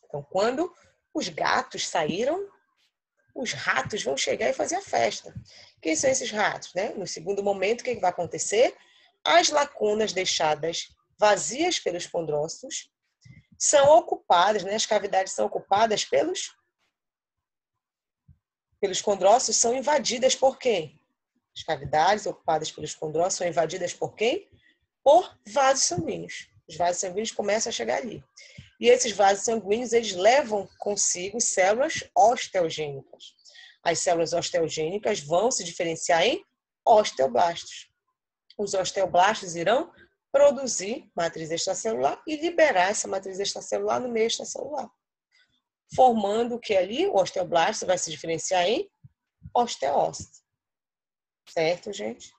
Então, quando os gatos saíram, os ratos vão chegar e fazer a festa. Quem são esses ratos, né? No segundo momento, o que vai acontecer? As lacunas deixadas vazias pelos condrócitos são ocupadas, né? As cavidades são ocupadas pelos condrócitos, são invadidas por quem? As cavidades ocupadas pelos condrócitos são invadidas por quem? Por vasos sanguíneos. Os vasos sanguíneos começam a chegar ali. E esses vasos sanguíneos, eles levam consigo células osteogênicas. As células osteogênicas vão se diferenciar em osteoblastos. Os osteoblastos irão produzir matriz extracelular e liberar essa matriz extracelular no meio extracelular, formando o que ali? O osteoblasto vai se diferenciar em osteócito. Certo, gente?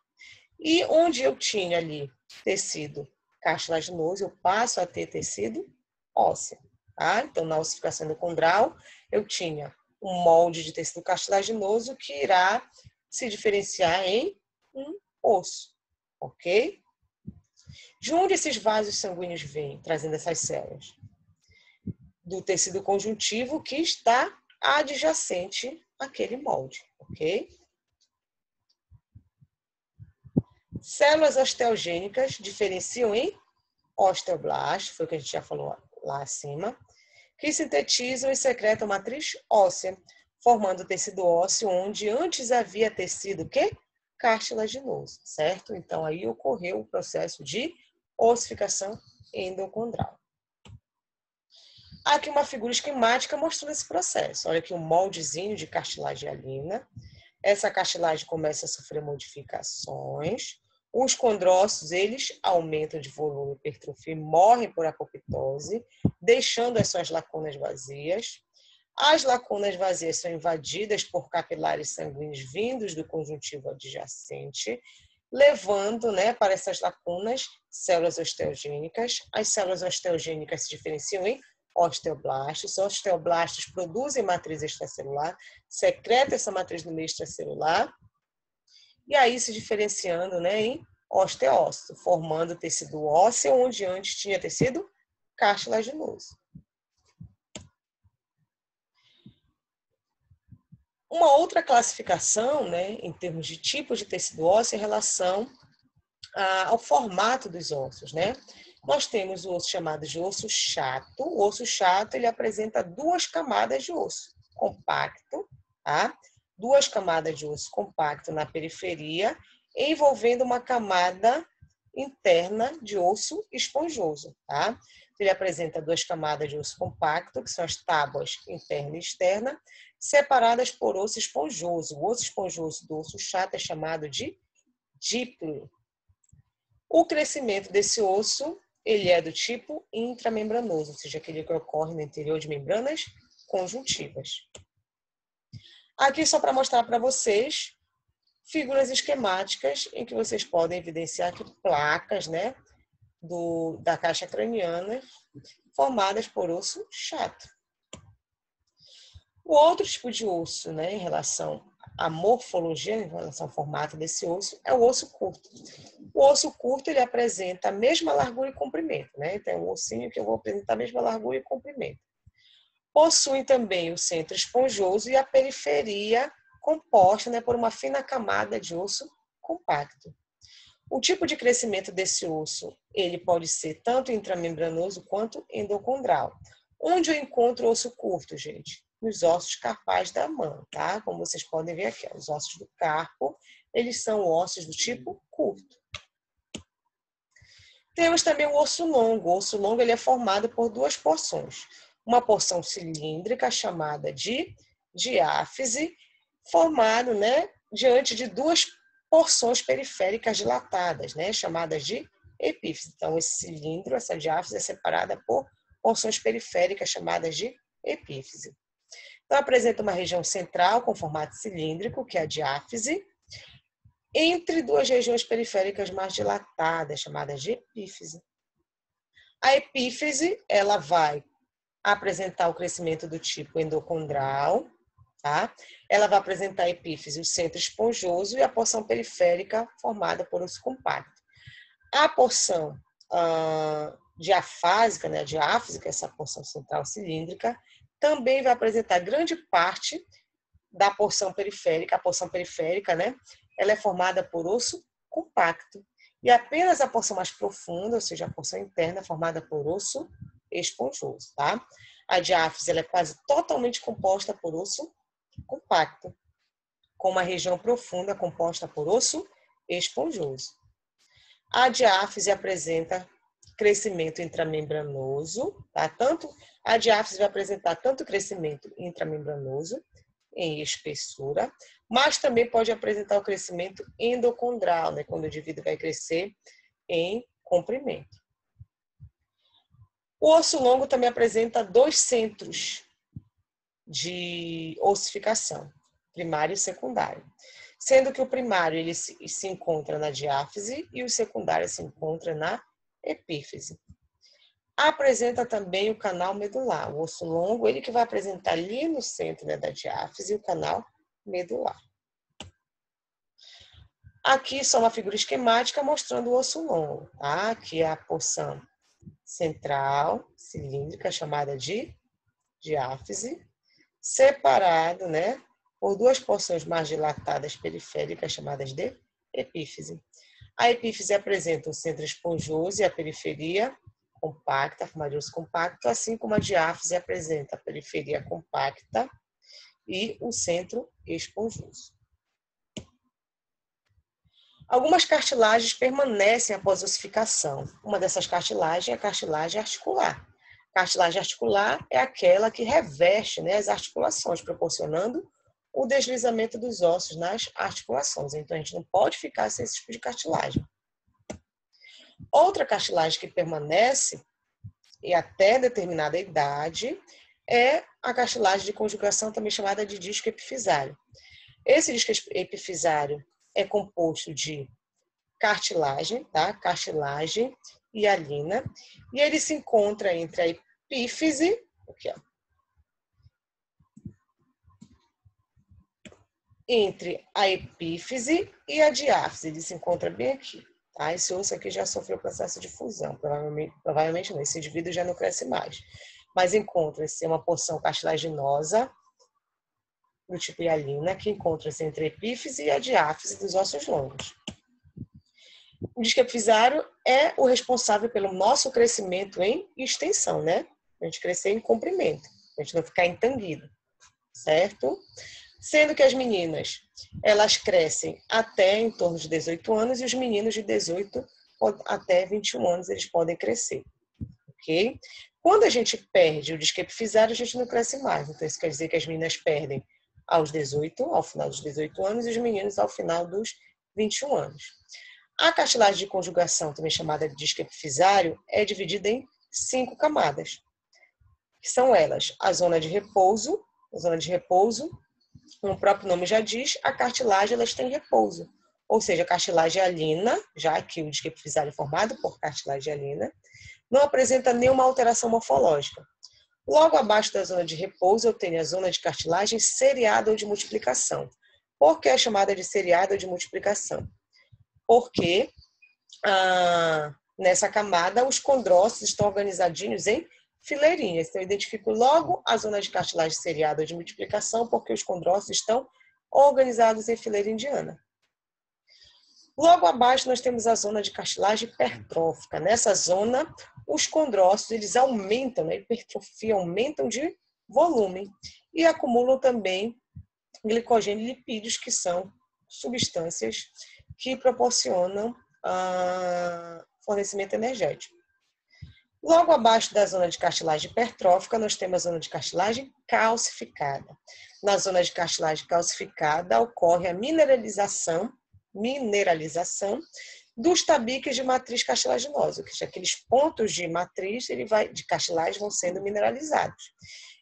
E onde eu tinha ali tecido cartilaginoso, eu passo a ter tecido ósseo. Tá? Então, na ossificação endocondral, eu tinha um molde de tecido cartilaginoso que irá se diferenciar em um osso. Ok? De onde esses vasos sanguíneos vêm, trazendo essas células? Do tecido conjuntivo que está adjacente àquele molde. Ok? Células osteogênicas diferenciam em osteoblasto, foi o que a gente já falou lá acima, que sintetizam e secretam matriz óssea, formando tecido ósseo onde antes havia tecido que? Cartilaginoso, certo? Então, aí ocorreu o processo de ossificação endocondral. Aqui uma figura esquemática mostrando esse processo. Olha aqui um moldezinho de cartilagem hialina. Essa cartilagem começa a sofrer modificações. Os condrócitos, eles aumentam de volume, hipertrofia e morrem por apoptose, deixando as suas lacunas vazias. As lacunas vazias são invadidas por capilares sanguíneos vindos do conjuntivo adjacente, levando, né, para essas lacunas células osteogênicas. As células osteogênicas se diferenciam em osteoblastos. Os osteoblastos produzem matriz extracelular, secretam essa matriz no meio extracelular, e aí se diferenciando, né, em osteócito, formando tecido ósseo, onde antes tinha tecido cartilaginoso. Uma outra classificação, né, em termos de tipos de tecido ósseo, em relação ao formato dos ossos, né? Nós temos o osso chamado de osso chato. O osso chato, ele apresenta duas camadas de osso compacto, tá? Duas camadas de osso compacto na periferia, envolvendo uma camada interna de osso esponjoso, tá? Ele apresenta duas camadas de osso compacto, que são as tábuas interna e externa, separadas por osso esponjoso. O osso esponjoso do osso chato é chamado de díplo. O crescimento desse osso, ele é do tipo intramembranoso, ou seja, aquele que ocorre no interior de membranas conjuntivas. Aqui só para mostrar para vocês figuras esquemáticas em que vocês podem evidenciar que placas, né, da caixa craniana formadas por osso chato. O outro tipo de osso, né, em relação à morfologia, em relação ao formato desse osso, é o osso curto. O osso curto, ele apresenta a mesma largura e comprimento, né? Então, é um ossinho que eu vou apresentar a mesma largura e comprimento. Possui também o centro esponjoso e a periferia composta, né, por uma fina camada de osso compacto. O tipo de crescimento desse osso, ele pode ser tanto intramembranoso quanto endocondral. Onde eu encontro o osso curto, gente? Nos ossos carpais da mão, tá? Como vocês podem ver aqui, ó, os ossos do carpo, eles são ossos do tipo curto. Temos também o osso longo. O osso longo, ele é formado por duas porções. Uma porção cilíndrica, chamada de diáfise, formado, né, diante de duas porções periféricas dilatadas, né, chamadas de epífise. Então, esse cilindro, essa diáfise, é separada por porções periféricas chamadas de epífise. Então, apresenta uma região central com formato cilíndrico, que é a diáfise, entre duas regiões periféricas mais dilatadas, chamadas de epífise. A epífise, ela vai apresentar o crescimento do tipo endocondral, tá? Ela vai apresentar a epífise, o centro esponjoso, e a porção periférica formada por osso compacto. A porção diafásica, né, a diáfise, essa porção central cilíndrica, também vai apresentar grande parte da porção periférica. A porção periférica, né, ela é formada por osso compacto. E apenas a porção mais profunda, ou seja, a porção interna, é formada por osso esponjoso, tá? A diáfise, ela é quase totalmente composta por osso compacto, com uma região profunda composta por osso esponjoso. A diáfise apresenta crescimento intramembranoso, tá? A diáfise vai apresentar tanto crescimento intramembranoso em espessura, mas também pode apresentar o crescimento endocondral, né? Quando o indivíduo vai crescer em comprimento. O osso longo também apresenta dois centros de ossificação, primário e secundário, sendo que o primário ele se encontra na diáfise e o secundário se encontra na epífise. Apresenta também o canal medular. O osso longo, ele que vai apresentar ali no centro, né, da diáfise, o canal medular. Aqui só uma figura esquemática mostrando o osso longo, tá? Aqui é a porção central, cilíndrica, chamada de diáfise, separado, né, por duas porções mais dilatadas periféricas, chamadas de epífise. A epífise apresenta o centro esponjoso e a periferia compacta, formada de osso compacto, assim como a diáfise apresenta a periferia compacta e o centro esponjoso. Algumas cartilagens permanecem após ossificação. Uma dessas cartilagens é a cartilagem articular. A cartilagem articular é aquela que reveste, né, as articulações, proporcionando o deslizamento dos ossos nas articulações. Então, a gente não pode ficar sem esse tipo de cartilagem. Outra cartilagem que permanece, e até determinada idade, é a cartilagem de conjugação, também chamada de disco epifisário. Esse disco epifisário é composto de cartilagem, tá? Cartilagem e hialina, e ele se encontra entre a epífise, aqui, ó, entre a epífise e a diáfise, ele se encontra bem aqui. Tá? Esse osso aqui já sofreu processo de fusão, provavelmente não, esse indivíduo já não cresce mais. Mas encontra-se uma porção cartilaginosa do tipo hialina, que encontra-se entre a epífise e a diáfise dos ossos longos. O disco epifisário é o responsável pelo nosso crescimento em extensão, né? A gente crescer em comprimento, a gente não ficar entanguido, certo? Sendo que as meninas, elas crescem até em torno de 18 anos e os meninos de 18 até 21 anos eles podem crescer, ok? Quando a gente perde o disco epifisário, a gente não cresce mais. Então, isso quer dizer que as meninas perdem aos 18, ao final dos 18 anos, e os meninos ao final dos 21 anos. A cartilagem de conjugação, também chamada de disco epifisário, é dividida em 5 camadas, que são elas: a zona de repouso, como o próprio nome já diz, a cartilagem elas têm repouso, ou seja, a cartilagem hialina, já que o disco epifisário é formado por cartilagem hialina, não apresenta nenhuma alteração morfológica. Logo abaixo da zona de repouso, eu tenho a zona de cartilagem seriada ou de multiplicação. Por que é chamada de seriada ou de multiplicação? Porque nessa camada os condrócitos estão organizadinhos em fileirinhas. Então, eu identifico logo a zona de cartilagem seriada ou de multiplicação, porque os condrócitos estão organizados em fileira indiana. Logo abaixo, nós temos a zona de cartilagem hipertrófica. Nessa zona, os condrócitos eles aumentam, né? Hipertrofia, aumentam de volume e acumulam também glicogênio e lipídios, que são substâncias que proporcionam fornecimento energético. Logo abaixo da zona de cartilagem hipertrófica, nós temos a zona de cartilagem calcificada. Na zona de cartilagem calcificada, ocorre a mineralização dos tabiques de matriz cartilaginosa, que aqueles pontos de matriz de cartilagem vão sendo mineralizados.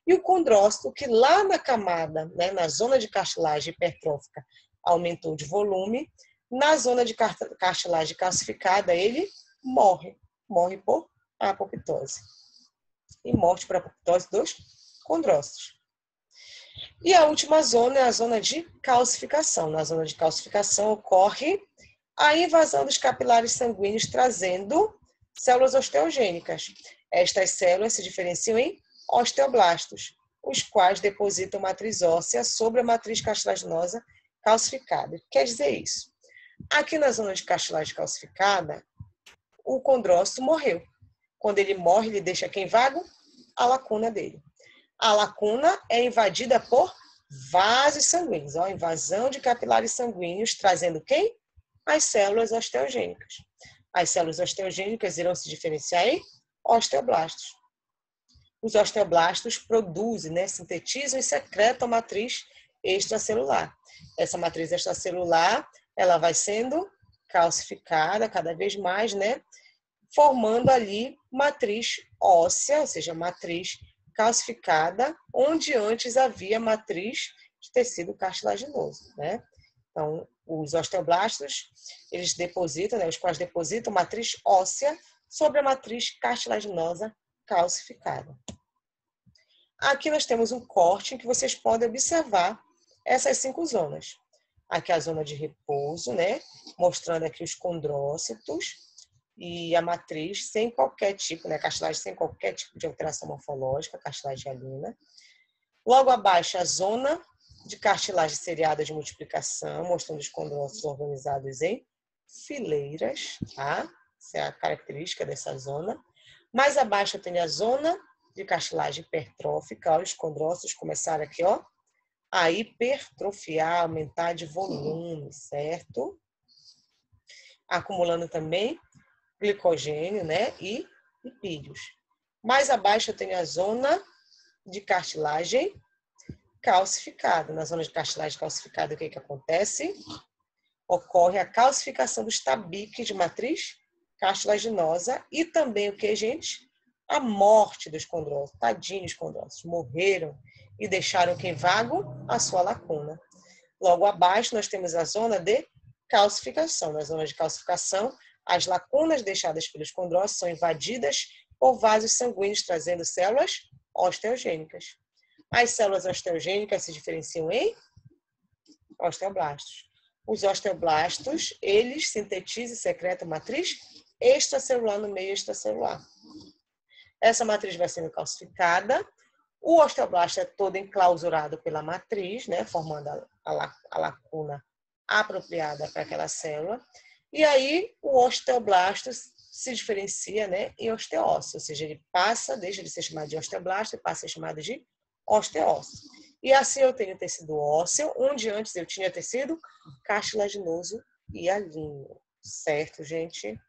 E o condrócito, que lá na camada, né, na zona de cartilagem hipertrófica, aumentou de volume, na zona de cartilagem calcificada, ele morre por apoptose. E morte por apoptose dos condrócitos. E a última zona é a zona de calcificação. Na zona de calcificação ocorre a invasão dos capilares sanguíneos, trazendo células osteogênicas. Estas células se diferenciam em osteoblastos, os quais depositam matriz óssea sobre a matriz cartilaginosa calcificada. O que quer dizer isso? Aqui na zona de cartilagem calcificada, o condrócito morreu. Quando ele morre, ele deixa quem vago? A lacuna dele. A lacuna é invadida por vasos sanguíneos, invasão de capilares sanguíneos, trazendo quem? As células osteogênicas. As células osteogênicas irão se diferenciar em osteoblastos. Os osteoblastos produzem, né, sintetizam e secretam a matriz extracelular. Essa matriz extracelular, ela vai sendo calcificada cada vez mais, né, formando ali matriz óssea, ou seja, matriz calcificada, onde antes havia matriz de tecido cartilaginoso, né? Então, os osteoblastos, eles depositam, né, os quais depositam matriz óssea sobre a matriz cartilaginosa calcificada. Aqui nós temos um corte em que vocês podem observar essas 5 zonas. Aqui a zona de repouso, né, mostrando aqui os condrócitos e a matriz sem qualquer tipo, né, cartilagem sem qualquer tipo de alteração morfológica, cartilagem hialina. Logo abaixo, a zona de cartilagem seriada de multiplicação, mostrando os condrócitos organizados em fileiras, tá? Essa é a característica dessa zona. Mais abaixo eu tenho a zona de cartilagem hipertrófica, os condrócitos começaram aqui, ó, a hipertrofiar, aumentar de volume, certo? Acumulando também glicogênio, né, e lipídios. Mais abaixo eu tenho a zona de cartilagem calcificada. Na zona de cartilagem calcificada, o que acontece? Ocorre a calcificação dos tabiques de matriz cartilaginosa e também o que, gente? a morte dos condrócitos. Tadinhos condrócitos, morreram e deixaram que vago a sua lacuna. Logo abaixo nós temos a zona de calcificação. Na zona de calcificação, as lacunas deixadas pelos condrócitos são invadidas por vasos sanguíneos, trazendo células osteogênicas. As células osteogênicas se diferenciam em osteoblastos. Os osteoblastos, eles sintetizam e secretam matriz extracelular no meio extracelular. Essa matriz vai sendo calcificada. O osteoblasto é todo enclausurado pela matriz, né, formando a lacuna apropriada para aquela célula. E aí o osteoblasto se diferencia, né, em osteócito, ou seja, ele deixa de ser chamado de osteoblasto e passa a ser chamado de osteócito. E assim eu tenho tecido ósseo, onde antes eu tinha tecido cartilaginoso e alíneo. Certo, gente?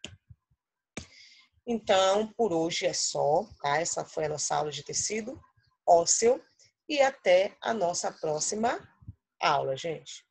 Então, por hoje é só, tá? Essa foi a nossa aula de tecido ósseo e até a nossa próxima aula, gente.